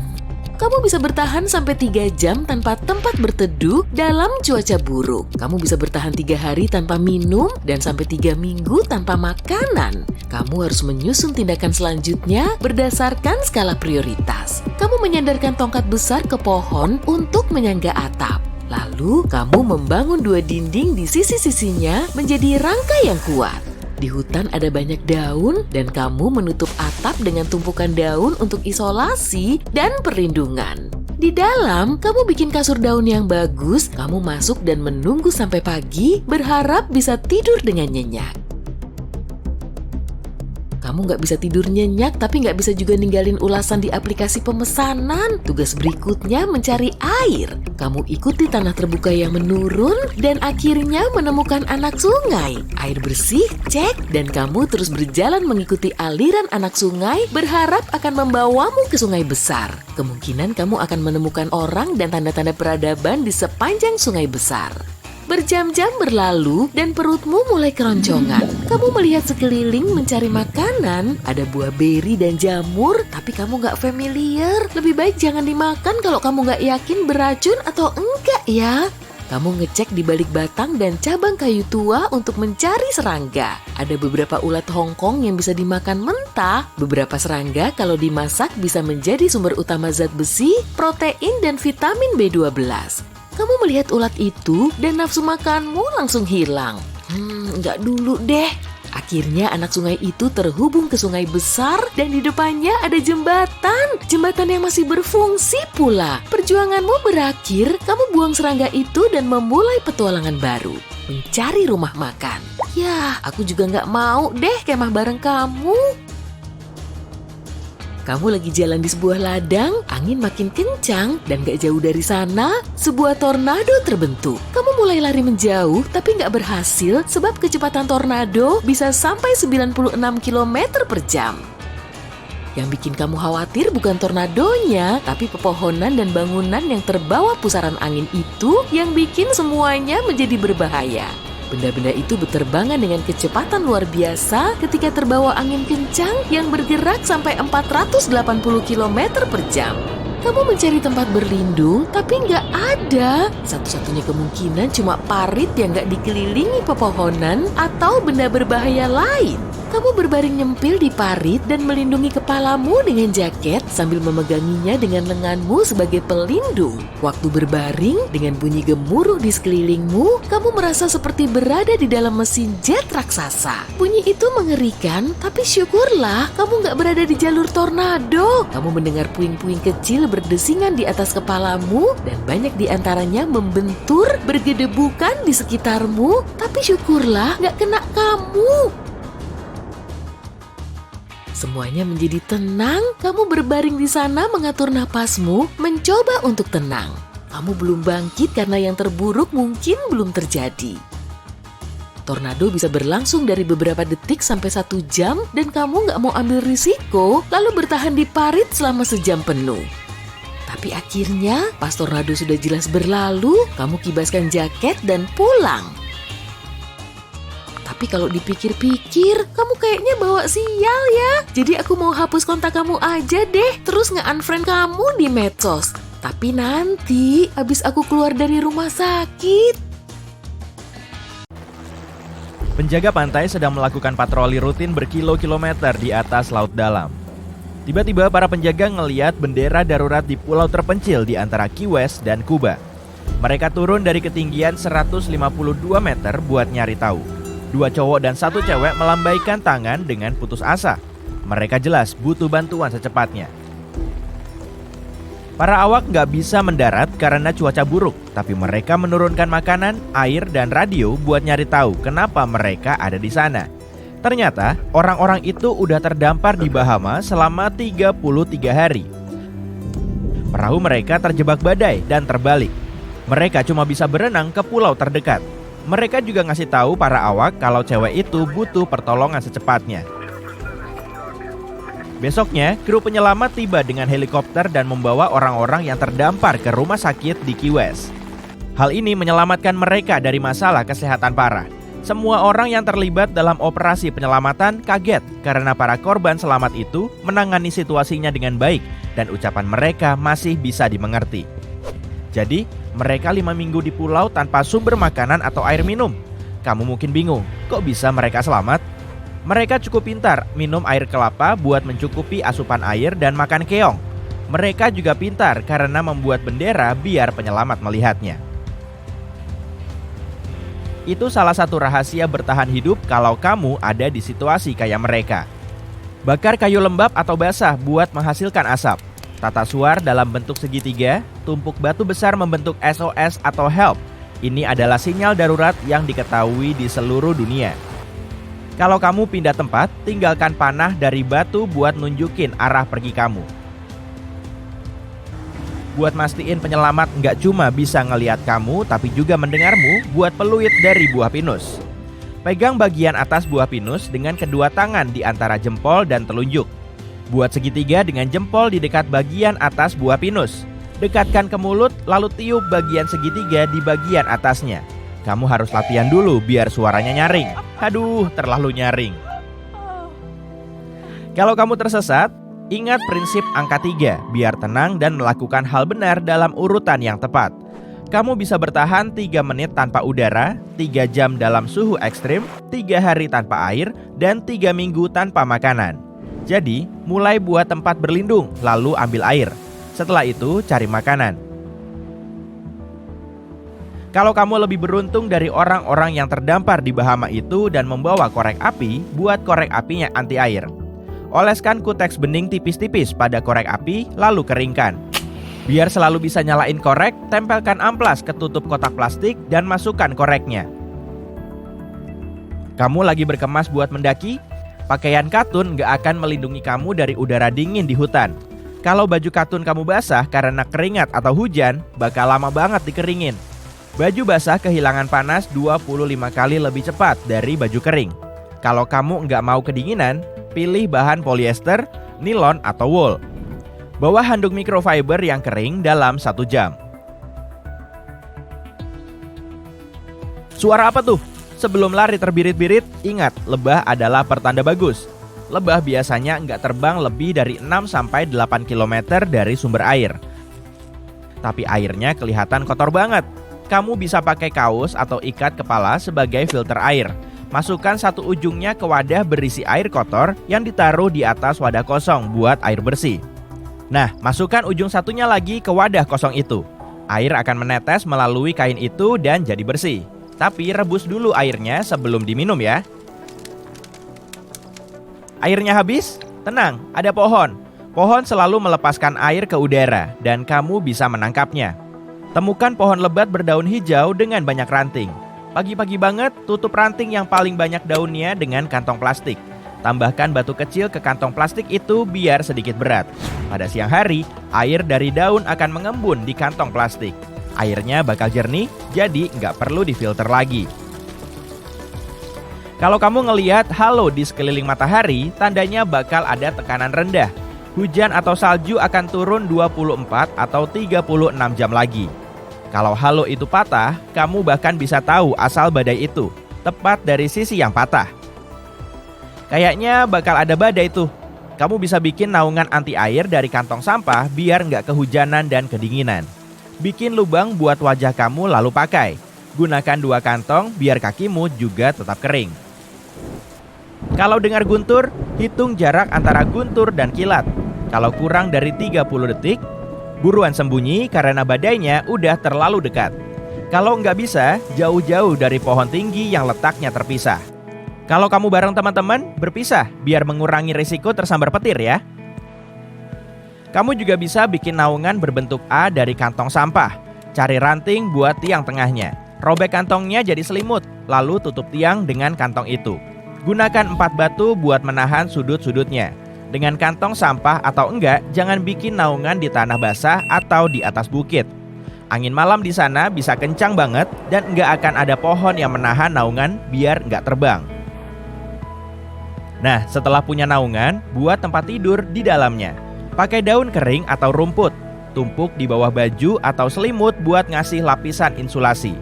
Kamu bisa bertahan sampai 3 jam tanpa tempat berteduh dalam cuaca buruk. Kamu bisa bertahan 3 hari tanpa minum dan sampai 3 minggu tanpa makanan. Kamu harus menyusun tindakan selanjutnya berdasarkan skala prioritas. Kamu menyandarkan tongkat besar ke pohon untuk menyangga atap. Lalu, kamu membangun 2 dinding di sisi-sisinya menjadi rangka yang kuat. Di hutan ada banyak daun dan kamu menutup atap dengan tumpukan daun untuk isolasi dan perlindungan. Di dalam, kamu bikin kasur daun yang bagus, kamu masuk dan menunggu sampai pagi, berharap bisa tidur dengan nyenyak. Kamu nggak bisa tidur nyenyak, tapi nggak bisa juga ninggalin ulasan di aplikasi pemesanan. Tugas berikutnya mencari air. Kamu ikuti tanah terbuka yang menurun dan akhirnya menemukan anak sungai. Air bersih, cek, dan kamu terus berjalan mengikuti aliran anak sungai, berharap akan membawamu ke sungai besar. Kemungkinan kamu akan menemukan orang dan tanda-tanda peradaban di sepanjang sungai besar. Berjam-jam berlalu dan perutmu mulai keroncongan. Kamu melihat sekeliling mencari makanan, ada buah beri dan jamur, tapi kamu gak familiar. Lebih baik jangan dimakan kalau kamu gak yakin beracun atau enggak ya. Kamu ngecek di balik batang dan cabang kayu tua untuk mencari serangga. Ada beberapa ulat Hongkong yang bisa dimakan mentah. Beberapa serangga kalau dimasak bisa menjadi sumber utama zat besi, protein, dan vitamin B12. Kamu melihat ulat itu dan nafsu makanmu langsung hilang. Enggak dulu deh. Akhirnya anak sungai itu terhubung ke sungai besar dan di depannya ada jembatan. Jembatan yang masih berfungsi pula. Perjuanganmu berakhir, kamu buang serangga itu dan memulai petualangan baru. Mencari rumah makan. Yah, aku juga nggak mau deh kemah bareng kamu. Kamu lagi jalan di sebuah ladang, angin makin kencang, dan gak jauh dari sana, sebuah tornado terbentuk. Kamu mulai lari menjauh, tapi gak berhasil sebab kecepatan tornado bisa sampai 96 km per jam. Yang bikin kamu khawatir bukan tornadonya, tapi pepohonan dan bangunan yang terbawa pusaran angin itu yang bikin semuanya menjadi berbahaya. Benda-benda itu berterbangan dengan kecepatan luar biasa ketika terbawa angin kencang yang bergerak sampai 480 km per jam. Kamu mencari tempat berlindung, tapi nggak ada. Satu-satunya kemungkinan cuma parit yang nggak dikelilingi pepohonan atau benda berbahaya lain. Kamu berbaring nyempil di parit dan melindungi kepalamu dengan jaket sambil memeganginya dengan lenganmu sebagai pelindung. Waktu berbaring dengan bunyi gemuruh di sekelilingmu, kamu merasa seperti berada di dalam mesin jet raksasa. Bunyi itu mengerikan, tapi syukurlah kamu nggak berada di jalur tornado. Kamu mendengar puing-puing kecil berdesingan di atas kepalamu dan banyak di antaranya membentur, bergedebukan di sekitarmu, tapi syukurlah nggak kena kamu. Semuanya menjadi tenang, kamu berbaring di sana mengatur napasmu, mencoba untuk tenang. Kamu belum bangkit karena yang terburuk mungkin belum terjadi. Tornado bisa berlangsung dari beberapa detik sampai 1 jam dan kamu nggak mau ambil risiko, lalu bertahan di parit selama sejam penuh. Tapi akhirnya, pas tornado sudah jelas berlalu, kamu kibaskan jaket dan pulang. Tapi kalau dipikir-pikir, kamu kayaknya bawa sial ya. Jadi aku mau hapus kontak kamu aja deh, terus nge-unfriend kamu di medsos. Tapi nanti, abis aku keluar dari rumah sakit. Penjaga pantai sedang melakukan patroli rutin berkilo-kilometer di atas laut dalam. Tiba-tiba para penjaga ngeliat bendera darurat di pulau terpencil di antara Key West dan Kuba. Mereka turun dari ketinggian 152 meter buat nyari tahu. 2 cowok dan 1 cewek melambaikan tangan dengan putus asa. Mereka jelas butuh bantuan secepatnya. Para awak nggak bisa mendarat karena cuaca buruk, tapi mereka menurunkan makanan, air, dan radio buat nyari tahu kenapa mereka ada di sana. Ternyata orang-orang itu udah terdampar di Bahama selama 33 hari. Perahu mereka terjebak badai dan terbalik. Mereka cuma bisa berenang ke pulau terdekat. Mereka juga ngasih tahu para awak kalau cewek itu butuh pertolongan secepatnya. Besoknya, kru penyelamat tiba dengan helikopter dan membawa orang-orang yang terdampar ke rumah sakit di Key West. Hal ini menyelamatkan mereka dari masalah kesehatan parah. Semua orang yang terlibat dalam operasi penyelamatan kaget karena para korban selamat itu menangani situasinya dengan baik dan ucapan mereka masih bisa dimengerti. Jadi, mereka 5 minggu di pulau tanpa sumber makanan atau air minum. Kamu mungkin bingung, kok bisa mereka selamat? Mereka cukup pintar minum air kelapa buat mencukupi asupan air dan makan keong. Mereka juga pintar karena membuat bendera biar penyelamat melihatnya. Itu salah satu rahasia bertahan hidup kalau kamu ada di situasi kayak mereka. Bakar kayu lembab atau basah buat menghasilkan asap. Tata suar dalam bentuk segitiga, tumpuk batu besar membentuk SOS atau help. Ini adalah sinyal darurat yang diketahui di seluruh dunia. Kalau kamu pindah tempat, tinggalkan panah dari batu buat nunjukin arah pergi kamu. Buat mastiin penyelamat nggak cuma bisa ngelihat kamu, tapi juga mendengarmu buat peluit dari buah pinus. Pegang bagian atas buah pinus dengan kedua tangan di antara jempol dan telunjuk. Buat segitiga dengan jempol di dekat bagian atas buah pinus. Dekatkan ke mulut, lalu tiup bagian segitiga di bagian atasnya. Kamu harus latihan dulu biar suaranya nyaring. Aduh, terlalu nyaring. Kalau kamu tersesat, ingat prinsip angka 3, biar tenang dan melakukan hal benar dalam urutan yang tepat. Kamu bisa bertahan 3 menit tanpa udara, 3 jam dalam suhu ekstrim, 3 hari tanpa air, dan 3 minggu tanpa makanan. Jadi, mulai buat tempat berlindung, lalu ambil air. Setelah itu, cari makanan. Kalau kamu lebih beruntung dari orang-orang yang terdampar di Bahama itu dan membawa korek api, buat korek apinya anti air. Oleskan kuteks bening tipis-tipis pada korek api, lalu keringkan. Biar selalu bisa nyalain korek, tempelkan amplas ke tutup kotak plastik dan masukkan koreknya. Kamu lagi berkemas buat mendaki? Pakaian katun gak akan melindungi kamu dari udara dingin di hutan. Kalau baju katun kamu basah karena keringat atau hujan, bakal lama banget dikeringin. Baju basah kehilangan panas 25 kali lebih cepat dari baju kering. Kalau kamu nggak mau kedinginan, pilih bahan polyester, nilon, atau wool. Bawa handuk microfiber yang kering dalam 1 jam. Suara apa tuh? Sebelum lari terbirit-birit, ingat lebah adalah pertanda bagus. Lebah biasanya nggak terbang lebih dari 6-8 km dari sumber air. Tapi airnya kelihatan kotor banget. Kamu bisa pakai kaos atau ikat kepala sebagai filter air. Masukkan satu ujungnya ke wadah berisi air kotor yang ditaruh di atas wadah kosong buat air bersih. Nah, masukkan ujung satunya lagi ke wadah kosong itu. Air akan menetes melalui kain itu dan jadi bersih. Tapi rebus dulu airnya sebelum diminum ya. Airnya habis? Tenang, ada pohon. Pohon selalu melepaskan air ke udara dan kamu bisa menangkapnya. Temukan pohon lebat berdaun hijau dengan banyak ranting. Pagi-pagi banget, tutup ranting yang paling banyak daunnya dengan kantong plastik. Tambahkan batu kecil ke kantong plastik itu biar sedikit berat. Pada siang hari, air dari daun akan mengembun di kantong plastik. Airnya bakal jernih, jadi nggak perlu difilter lagi. Kalau kamu ngelihat halo di sekeliling matahari, tandanya bakal ada tekanan rendah. Hujan atau salju akan turun 24 atau 36 jam lagi. Kalau halo itu patah, kamu bahkan bisa tahu asal badai itu, tepat dari sisi yang patah. Kayaknya bakal ada badai tuh. Kamu bisa bikin naungan anti air dari kantong sampah biar nggak kehujanan dan kedinginan. Bikin lubang buat wajah kamu lalu pakai. Gunakan 2 kantong biar kakimu juga tetap kering. Kalau dengar guntur, hitung jarak antara guntur dan kilat. Kalau kurang dari 30 detik, buruan sembunyi karena badainya udah terlalu dekat. Kalau nggak bisa, jauh-jauh dari pohon tinggi yang letaknya terpisah. Kalau kamu bareng teman-teman, berpisah biar mengurangi risiko tersambar petir ya. Kamu juga bisa bikin naungan berbentuk A dari kantong sampah. Cari ranting buat tiang tengahnya. Robek kantongnya jadi selimut, lalu tutup tiang dengan kantong itu. Gunakan 4 batu buat menahan sudut-sudutnya. Dengan kantong sampah atau enggak, jangan bikin naungan di tanah basah atau di atas bukit. Angin malam di sana bisa kencang banget dan enggak akan ada pohon yang menahan naungan biar enggak terbang. Nah, setelah punya naungan, buat tempat tidur di dalamnya. Pakai daun kering atau rumput, tumpuk di bawah baju atau selimut buat ngasih lapisan insulasi.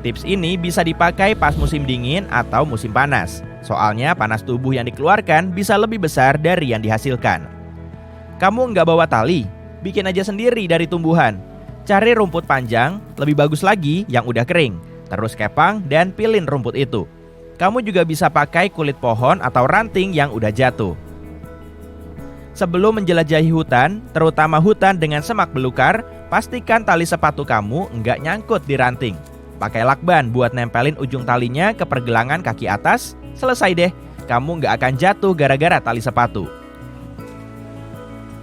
Tips ini bisa dipakai pas musim dingin atau musim panas. Soalnya panas tubuh yang dikeluarkan bisa lebih besar dari yang dihasilkan. Kamu nggak bawa tali? Bikin aja sendiri dari tumbuhan. Cari rumput panjang, lebih bagus lagi yang udah kering. Terus kepang dan pilin rumput itu. Kamu juga bisa pakai kulit pohon atau ranting yang udah jatuh. Sebelum menjelajahi hutan, terutama hutan dengan semak belukar, pastikan tali sepatu kamu nggak nyangkut di ranting. Pakai lakban buat nempelin ujung talinya ke pergelangan kaki atas. Selesai deh, kamu nggak akan jatuh gara-gara tali sepatu.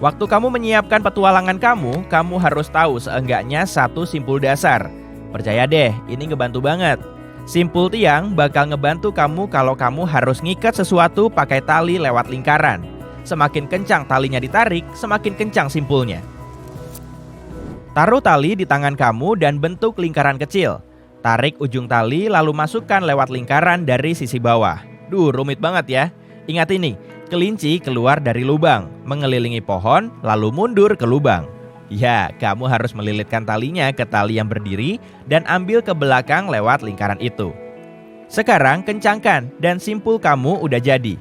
Waktu kamu menyiapkan petualangan kamu harus tahu seenggaknya 1 simpul dasar. Percaya deh, ini ngebantu banget. Simpul tiang bakal ngebantu kamu kalau kamu harus ngikat sesuatu pakai tali lewat lingkaran. Semakin kencang talinya ditarik, semakin kencang simpulnya. Taruh tali di tangan kamu dan bentuk lingkaran kecil. Tarik ujung tali lalu masukkan lewat lingkaran dari sisi bawah. Rumit banget ya. Ingat ini, kelinci keluar dari lubang, mengelilingi pohon, lalu mundur ke lubang. Ya, kamu harus melilitkan talinya ke tali yang berdiri dan ambil ke belakang lewat lingkaran itu. Sekarang kencangkan dan simpul kamu udah jadi.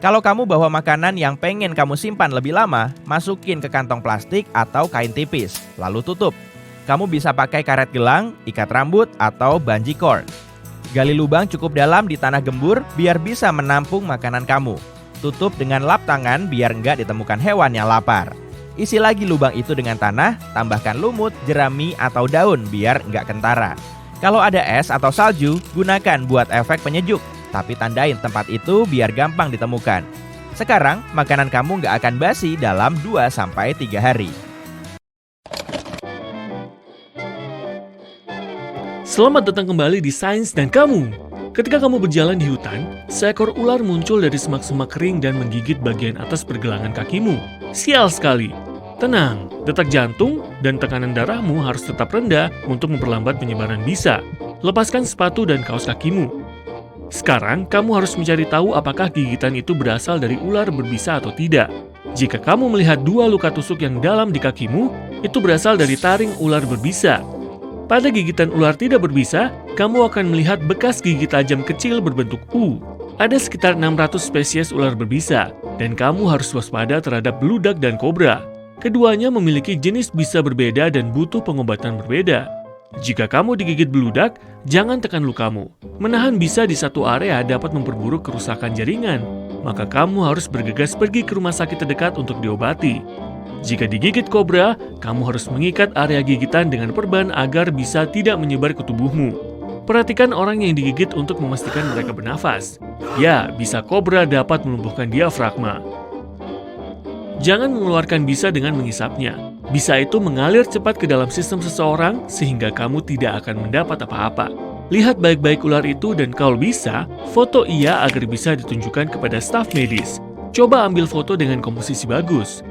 Kalau kamu bawa makanan yang pengen kamu simpan lebih lama, masukin ke kantong plastik atau kain tipis, lalu tutup. Kamu bisa pakai karet gelang, ikat rambut, atau bungee cord. Gali lubang cukup dalam di tanah gembur biar bisa menampung makanan kamu. Tutup dengan lap tangan biar nggak ditemukan hewan yang lapar. Isi lagi lubang itu dengan tanah, tambahkan lumut, jerami, atau daun biar nggak kentara. Kalau ada es atau salju, gunakan buat efek penyejuk. Tapi tandain tempat itu biar gampang ditemukan. Sekarang, makanan kamu nggak akan basi dalam 2-3 hari. Selamat datang kembali di Sains dan Kamu. Ketika kamu berjalan di hutan, seekor ular muncul dari semak-semak kering dan menggigit bagian atas pergelangan kakimu. Sial sekali. Tenang, detak jantung dan tekanan darahmu harus tetap rendah untuk memperlambat penyebaran bisa. Lepaskan sepatu dan kaos kakimu. Sekarang, kamu harus mencari tahu apakah gigitan itu berasal dari ular berbisa atau tidak. Jika kamu melihat 2 luka tusuk yang dalam di kakimu, itu berasal dari taring ular berbisa. Pada gigitan ular tidak berbisa, kamu akan melihat bekas gigi tajam kecil berbentuk U. Ada sekitar 600 spesies ular berbisa, dan kamu harus waspada terhadap bludak dan kobra. Keduanya memiliki jenis bisa berbeda dan butuh pengobatan berbeda. Jika kamu digigit bludak, jangan tekan lukamu. Menahan bisa di satu area dapat memperburuk kerusakan jaringan, maka kamu harus bergegas pergi ke rumah sakit terdekat untuk diobati. Jika digigit kobra, kamu harus mengikat area gigitan dengan perban agar bisa tidak menyebar ke tubuhmu. Perhatikan orang yang digigit untuk memastikan mereka bernafas. Ya, bisa kobra dapat melumpuhkan diafragma. Jangan mengeluarkan bisa dengan mengisapnya. Bisa itu mengalir cepat ke dalam sistem seseorang sehingga kamu tidak akan mendapat apa-apa. Lihat baik-baik ular itu dan kalau bisa, foto ia agar bisa ditunjukkan kepada staf medis. Coba ambil foto dengan komposisi bagus.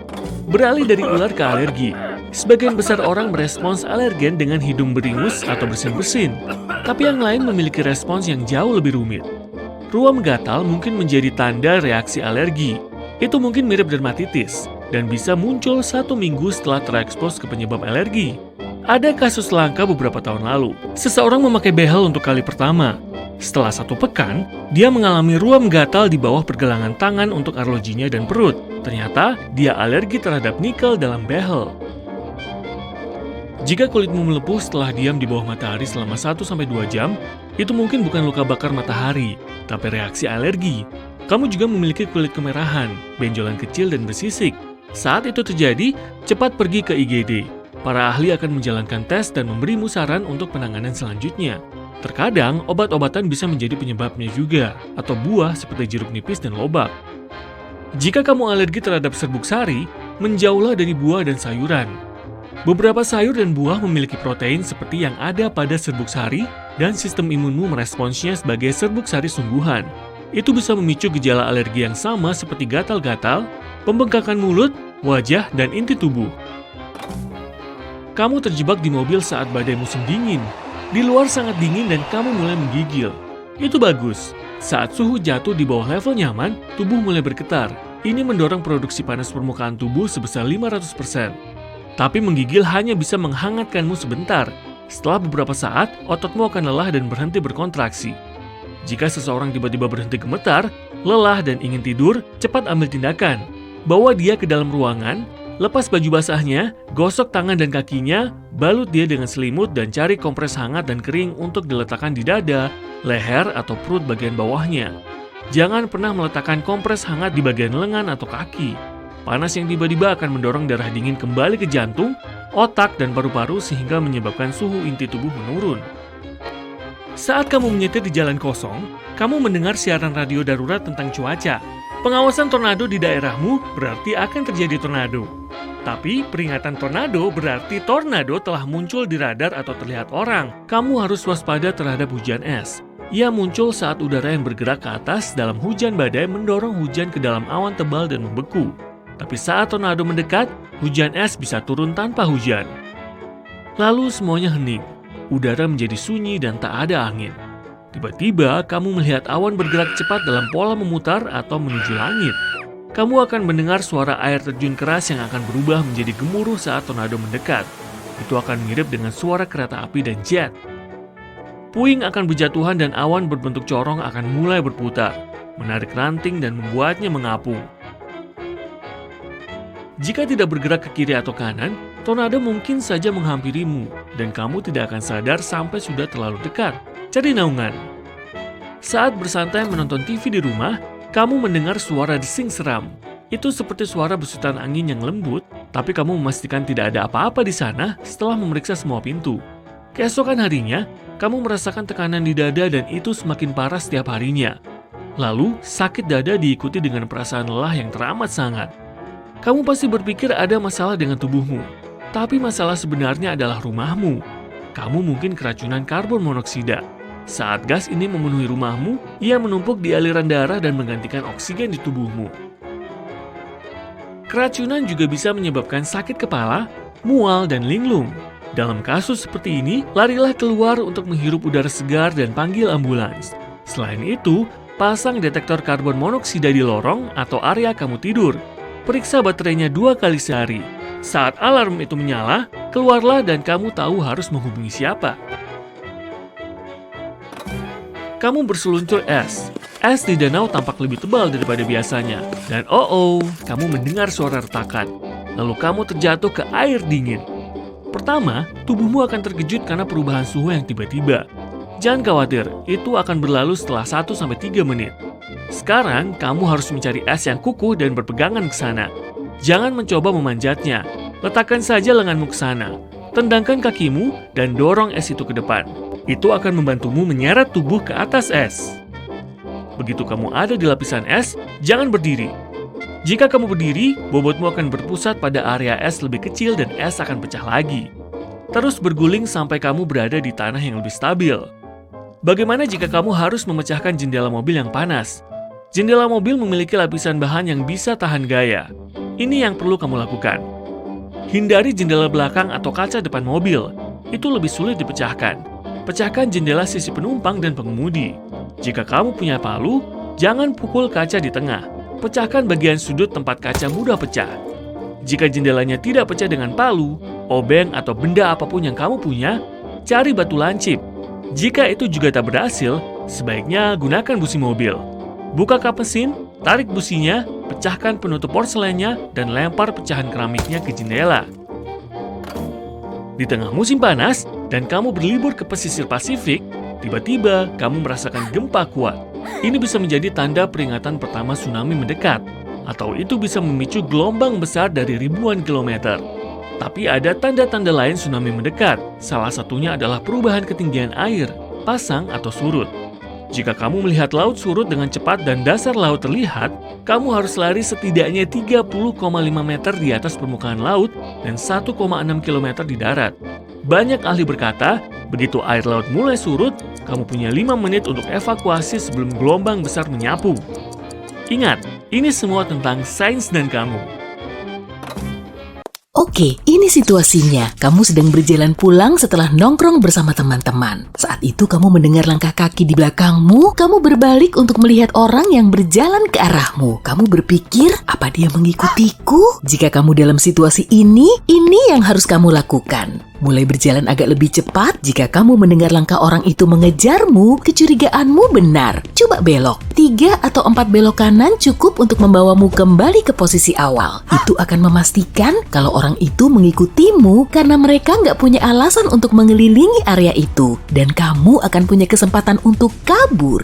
Beralih dari ular ke alergi. Sebagian besar orang merespons alergen dengan hidung beringus atau bersin-bersin. Tapi yang lain memiliki respons yang jauh lebih rumit. Ruam gatal mungkin menjadi tanda reaksi alergi. Itu mungkin mirip dermatitis dan bisa muncul 1 minggu setelah terekspos ke penyebab alergi. Ada kasus langka beberapa tahun lalu. Seseorang memakai behel untuk kali pertama. Setelah 1 pekan, dia mengalami ruam gatal di bawah pergelangan tangan untuk arlojinya dan perut. Ternyata, dia alergi terhadap nikel dalam behel. Jika kulitmu melepuh setelah diam di bawah matahari selama 1-2 jam, itu mungkin bukan luka bakar matahari, tapi reaksi alergi. Kamu juga memiliki kulit kemerahan, benjolan kecil dan bersisik. Saat itu terjadi, cepat pergi ke IGD. Para ahli akan menjalankan tes dan memberimu saran untuk penanganan selanjutnya. Terkadang, obat-obatan bisa menjadi penyebabnya juga, atau buah seperti jeruk nipis dan lobak. Jika kamu alergi terhadap serbuk sari, menjauhlah dari buah dan sayuran. Beberapa sayur dan buah memiliki protein seperti yang ada pada serbuk sari, dan sistem imunmu meresponsnya sebagai serbuk sari sungguhan. Itu bisa memicu gejala alergi yang sama seperti gatal-gatal, pembengkakan mulut, wajah, dan inti tubuh. Kamu terjebak di mobil saat badai musim dingin. Di luar sangat dingin dan kamu mulai menggigil. Itu bagus. Saat suhu jatuh di bawah level nyaman, tubuh mulai bergetar. Ini mendorong produksi panas permukaan tubuh sebesar 500%. Tapi menggigil hanya bisa menghangatkanmu sebentar. Setelah beberapa saat, ototmu akan lelah dan berhenti berkontraksi. Jika seseorang tiba-tiba berhenti gemetar, lelah dan ingin tidur, cepat ambil tindakan. Bawa dia ke dalam ruangan, lepas baju basahnya, gosok tangan dan kakinya, balut dia dengan selimut dan cari kompres hangat dan kering untuk diletakkan di dada, leher, atau perut bagian bawahnya. Jangan pernah meletakkan kompres hangat di bagian lengan atau kaki. Panas yang tiba-tiba akan mendorong darah dingin kembali ke jantung, otak, dan paru-paru sehingga menyebabkan suhu inti tubuh menurun. Saat kamu menyetir di jalan kosong, kamu mendengar siaran radio darurat tentang cuaca. Pengawasan tornado di daerahmu berarti akan terjadi tornado. Tapi peringatan tornado berarti tornado telah muncul di radar atau terlihat orang. Kamu harus waspada terhadap hujan es. Ia muncul saat udara yang bergerak ke atas dalam hujan badai mendorong hujan ke dalam awan tebal dan membeku. Tapi saat tornado mendekat, hujan es bisa turun tanpa hujan. Lalu semuanya hening. Udara menjadi sunyi dan tak ada angin. Tiba-tiba, kamu melihat awan bergerak cepat dalam pola memutar atau menuju langit. Kamu akan mendengar suara air terjun keras yang akan berubah menjadi gemuruh saat tornado mendekat. Itu akan mirip dengan suara kereta api dan jet. Puing akan berjatuhan dan awan berbentuk corong akan mulai berputar, menarik ranting dan membuatnya mengapung. Jika tidak bergerak ke kiri atau kanan, tornado mungkin saja menghampirimu, dan kamu tidak akan sadar sampai sudah terlalu dekat. Cari naungan. Saat bersantai menonton TV di rumah, kamu mendengar suara desing seram. Itu seperti suara besutan angin yang lembut, tapi kamu memastikan tidak ada apa-apa di sana setelah memeriksa semua pintu. Keesokan harinya, kamu merasakan tekanan di dada dan itu semakin parah setiap harinya. Lalu, sakit dada diikuti dengan perasaan lelah yang teramat sangat. Kamu pasti berpikir ada masalah dengan tubuhmu, tapi masalah sebenarnya adalah rumahmu. Kamu mungkin keracunan karbon monoksida. Saat gas ini memenuhi rumahmu, ia menumpuk di aliran darah dan menggantikan oksigen di tubuhmu. Keracunan juga bisa menyebabkan sakit kepala, mual, dan linglung. Dalam kasus seperti ini, larilah keluar untuk menghirup udara segar dan panggil ambulans. Selain itu, pasang detektor karbon monoksida di lorong atau area kamu tidur. Periksa baterainya 2 kali sehari. Saat alarm itu menyala, keluarlah dan kamu tahu harus menghubungi siapa. Kamu berseluncur es. Es di danau tampak lebih tebal daripada biasanya. Dan kamu mendengar suara retakan. Lalu kamu terjatuh ke air dingin. Pertama, tubuhmu akan terkejut karena perubahan suhu yang tiba-tiba. Jangan khawatir, itu akan berlalu setelah 1-3 menit. Sekarang, kamu harus mencari es yang kukuh dan berpegangan ke sana. Jangan mencoba memanjatnya. Letakkan saja lenganmu ke sana. Tendangkan kakimu dan dorong es itu ke depan. Itu akan membantumu menyeret tubuh ke atas es. Begitu kamu ada di lapisan es, jangan berdiri. Jika kamu berdiri, bobotmu akan berpusat pada area es lebih kecil dan es akan pecah lagi. Terus berguling sampai kamu berada di tanah yang lebih stabil. Bagaimana jika kamu harus memecahkan jendela mobil yang panas? Jendela mobil memiliki lapisan bahan yang bisa tahan gaya. Ini yang perlu kamu lakukan. Hindari jendela belakang atau kaca depan mobil. Itu lebih sulit dipecahkan. Pecahkan jendela sisi penumpang dan pengemudi. Jika kamu punya palu, jangan pukul kaca di tengah. Pecahkan bagian sudut tempat kaca mudah pecah. Jika jendelanya tidak pecah dengan palu, obeng, atau benda apapun yang kamu punya, cari batu lancip. Jika itu juga tak berhasil, sebaiknya gunakan busi mobil. Buka kap mesin, tarik businya, pecahkan penutup porselennya, dan lempar pecahan keramiknya ke jendela. Di tengah musim panas, dan kamu berlibur ke pesisir Pasifik, tiba-tiba kamu merasakan gempa kuat. Ini bisa menjadi tanda peringatan pertama tsunami mendekat, atau itu bisa memicu gelombang besar dari ribuan kilometer. Tapi ada tanda-tanda lain tsunami mendekat. Salah satunya adalah perubahan ketinggian air, pasang atau surut. Jika kamu melihat laut surut dengan cepat dan dasar laut terlihat, kamu harus lari setidaknya 30,5 meter di atas permukaan laut dan 1,6 km di darat. Banyak ahli berkata, begitu air laut mulai surut, kamu punya 5 menit untuk evakuasi sebelum gelombang besar menyapu. Ingat, ini semua tentang sains dan kamu. Oke, ini situasinya. Kamu sedang berjalan pulang setelah nongkrong bersama teman-teman. Saat itu kamu mendengar langkah kaki di belakangmu. Kamu berbalik untuk melihat orang yang berjalan ke arahmu. Kamu berpikir, apa dia mengikutiku? Jika kamu dalam situasi ini yang harus kamu lakukan. Mulai berjalan agak lebih cepat. Jika kamu mendengar langkah orang itu mengejarmu, kecurigaanmu benar. Coba belok. 3 atau 4 belok kanan cukup untuk membawamu kembali ke posisi awal. Itu akan memastikan kalau orang itu mengikutimu karena mereka nggak punya alasan untuk mengelilingi area itu. Dan kamu akan punya kesempatan untuk kabur.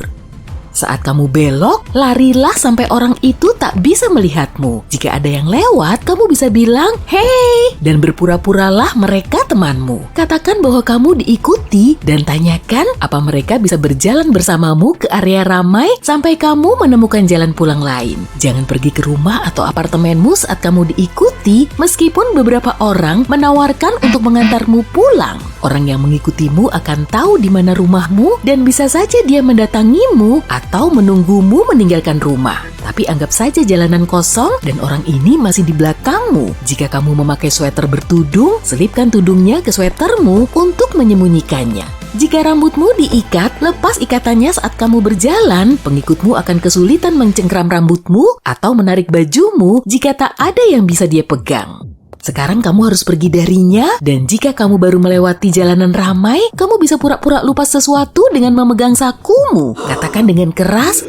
Saat kamu belok, larilah sampai orang itu tak bisa melihatmu. Jika ada yang lewat, kamu bisa bilang, "Hei!" dan berpura-puralah mereka temanmu. Katakan bahwa kamu diikuti dan tanyakan apa mereka bisa berjalan bersamamu ke area ramai sampai kamu menemukan jalan pulang lain. Jangan pergi ke rumah atau apartemenmu saat kamu diikuti, meskipun beberapa orang menawarkan untuk mengantarmu pulang. Orang yang mengikutimu akan tahu di mana rumahmu dan bisa saja dia mendatangimu atau menunggumu meninggalkan rumah. Tapi anggap saja jalanan kosong dan orang ini masih di belakangmu. Jika kamu memakai sweater bertudung, selipkan tudungnya ke sweatermu untuk menyembunyikannya. Jika rambutmu diikat, lepas ikatannya saat kamu berjalan. Pengikutmu akan kesulitan mencengkram rambutmu atau menarik bajumu jika tak ada yang bisa dia pegang. Sekarang kamu harus pergi darinya, dan jika kamu baru melewati jalanan ramai, kamu bisa pura-pura lupa sesuatu dengan memegang sakumu. Katakan dengan keras,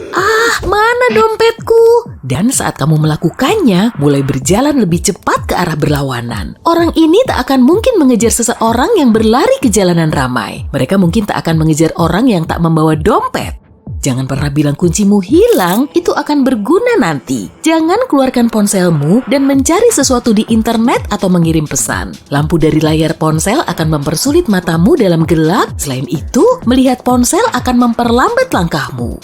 mana dompetku? Dan saat kamu melakukannya, mulai berjalan lebih cepat ke arah berlawanan. Orang ini tak akan mungkin mengejar seseorang yang berlari ke jalanan ramai. Mereka mungkin tak akan mengejar orang yang tak membawa dompet. Jangan pernah bilang kuncimu hilang, itu akan berguna nanti. Jangan keluarkan ponselmu dan mencari sesuatu di internet atau mengirim pesan. Lampu dari layar ponsel akan mempersulit matamu dalam gelap. Selain itu, melihat ponsel akan memperlambat langkahmu.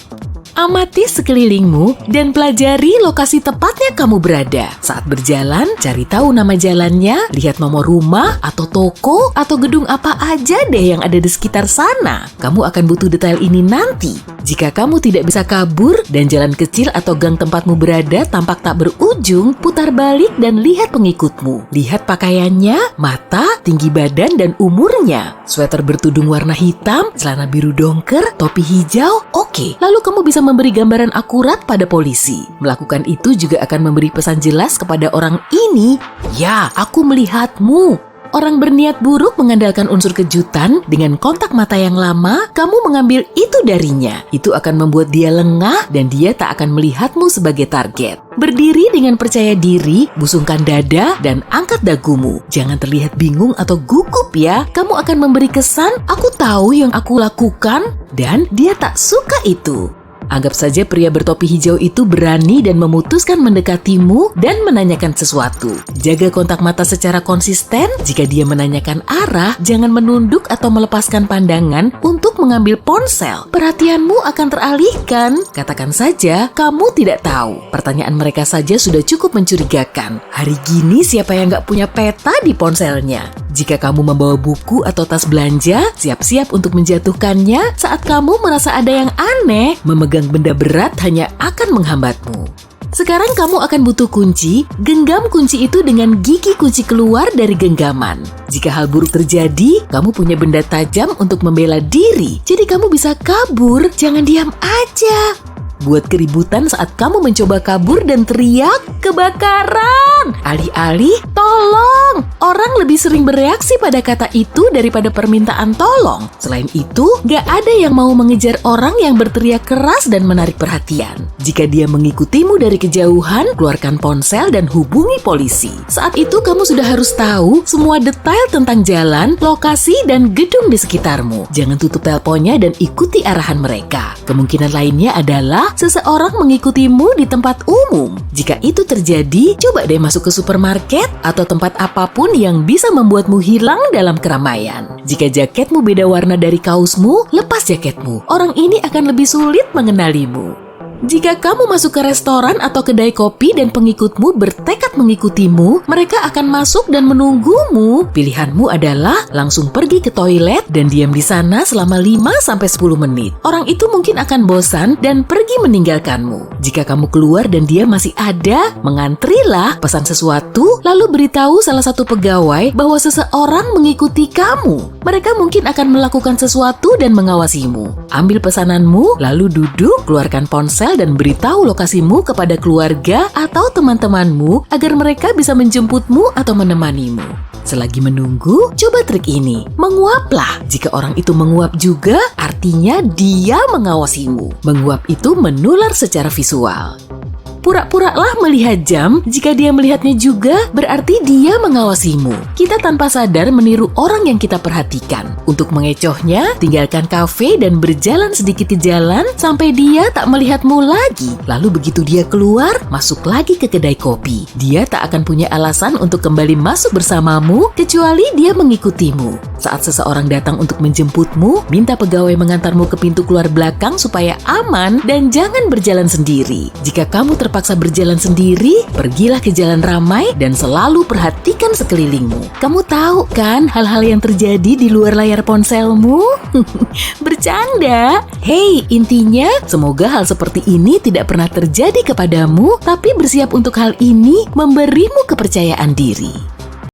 Amati sekelilingmu dan pelajari lokasi tepatnya kamu berada. Saat berjalan, cari tahu nama jalannya, lihat nomor rumah atau toko atau gedung apa aja deh yang ada di sekitar sana. Kamu akan butuh detail ini nanti. Jika kamu tidak bisa kabur dan jalan kecil atau gang tempatmu berada tampak tak berujung, putar balik dan lihat pengikutmu. Lihat pakaiannya, mata, tinggi badan, dan umurnya. Sweater bertudung warna hitam, celana biru dongker, topi hijau. Oke, lalu kamu bisa memberi gambaran akurat pada polisi. Melakukan itu juga akan memberi pesan jelas kepada orang ini, "Ya, aku melihatmu." Orang berniat buruk mengandalkan unsur kejutan. Dengan kontak mata yang lama, kamu mengambil itu darinya. Itu akan membuat dia lengah dan dia tak akan melihatmu sebagai target. Berdiri dengan percaya diri, busungkan dada, dan angkat dagumu. Jangan terlihat bingung atau gugup ya. Kamu akan memberi kesan, "Aku tahu yang aku lakukan," dan dia tak suka itu. Anggap saja pria bertopi hijau itu berani dan memutuskan mendekatimu dan menanyakan sesuatu. Jaga kontak mata secara konsisten. Jika dia menanyakan arah, jangan menunduk atau melepaskan pandangan untuk mengambil ponsel. Perhatianmu akan teralihkan. Katakan saja, kamu tidak tahu. Pertanyaan mereka saja sudah cukup mencurigakan. Hari gini siapa yang nggak punya peta di ponselnya? Jika kamu membawa buku atau tas belanja, siap-siap untuk menjatuhkannya saat kamu merasa ada yang aneh. Memegang benda berat hanya akan menghambatmu. Sekarang kamu akan butuh kunci. Genggam kunci itu dengan gigi kunci keluar dari genggaman. Jika hal buruk terjadi, kamu punya benda tajam untuk membela diri. Jadi kamu bisa kabur, jangan diam aja. Buat keributan saat kamu mencoba kabur dan teriak, "Kebakaran!" cepetan. Alih-alih tolong. Orang lebih sering bereaksi pada kata itu daripada permintaan tolong. Selain itu, gak ada yang mau mengejar orang yang berteriak keras dan menarik perhatian. Jika dia mengikutimu dari kejauhan, keluarkan ponsel dan hubungi polisi. Saat itu kamu sudah harus tahu semua detail tentang jalan, lokasi, dan gedung di sekitarmu. Jangan tutup teleponnya dan ikuti arahan mereka. Kemungkinan lainnya adalah seseorang mengikutimu di tempat umum. Jika itu terjadi, coba deh masuk ke supermarket atau tempat apapun yang bisa membuatmu hilang dalam keramaian. Jika jaketmu beda warna dari kaosmu, lepas jaketmu. Orang ini akan lebih sulit mengenalimu. Jika kamu masuk ke restoran atau kedai kopi dan pengikutmu bertekad mengikutimu, mereka akan masuk dan menunggumu. Pilihanmu adalah langsung pergi ke toilet dan diam di sana selama 5-10 menit. Orang itu mungkin akan bosan dan pergi meninggalkanmu. Jika kamu keluar dan dia masih ada, mengantrilah, pesan sesuatu, lalu beritahu salah satu pegawai bahwa seseorang mengikuti kamu. Mereka mungkin akan melakukan sesuatu dan mengawasimu. Ambil pesananmu, lalu duduk, keluarkan ponsel dan beritahu lokasimu kepada keluarga atau teman-temanmu agar mereka bisa menjemputmu atau menemanimu. Selagi menunggu, coba trik ini. Menguaplah. Jika orang itu menguap juga, artinya dia mengawasimu. Menguap itu menular secara visual. Pura-puralah melihat jam, jika dia melihatnya juga, berarti dia mengawasimu. Kita tanpa sadar meniru orang yang kita perhatikan. Untuk mengecohnya, tinggalkan kafe dan berjalan sedikit ke jalan sampai dia tak melihatmu lagi. Lalu begitu dia keluar, masuk lagi ke kedai kopi. Dia tak akan punya alasan untuk kembali masuk bersamamu, kecuali dia mengikutimu. Saat seseorang datang untuk menjemputmu, minta pegawai mengantarmu ke pintu keluar belakang supaya aman dan jangan berjalan sendiri. Jika kamu terpaksa berjalan sendiri, pergilah ke jalan ramai dan selalu perhatikan sekelilingmu. Kamu tahu kan hal-hal yang terjadi di luar layar ponselmu? Bercanda. Hey, intinya semoga hal seperti ini tidak pernah terjadi kepadamu, tapi bersiap untuk hal ini memberimu kepercayaan diri.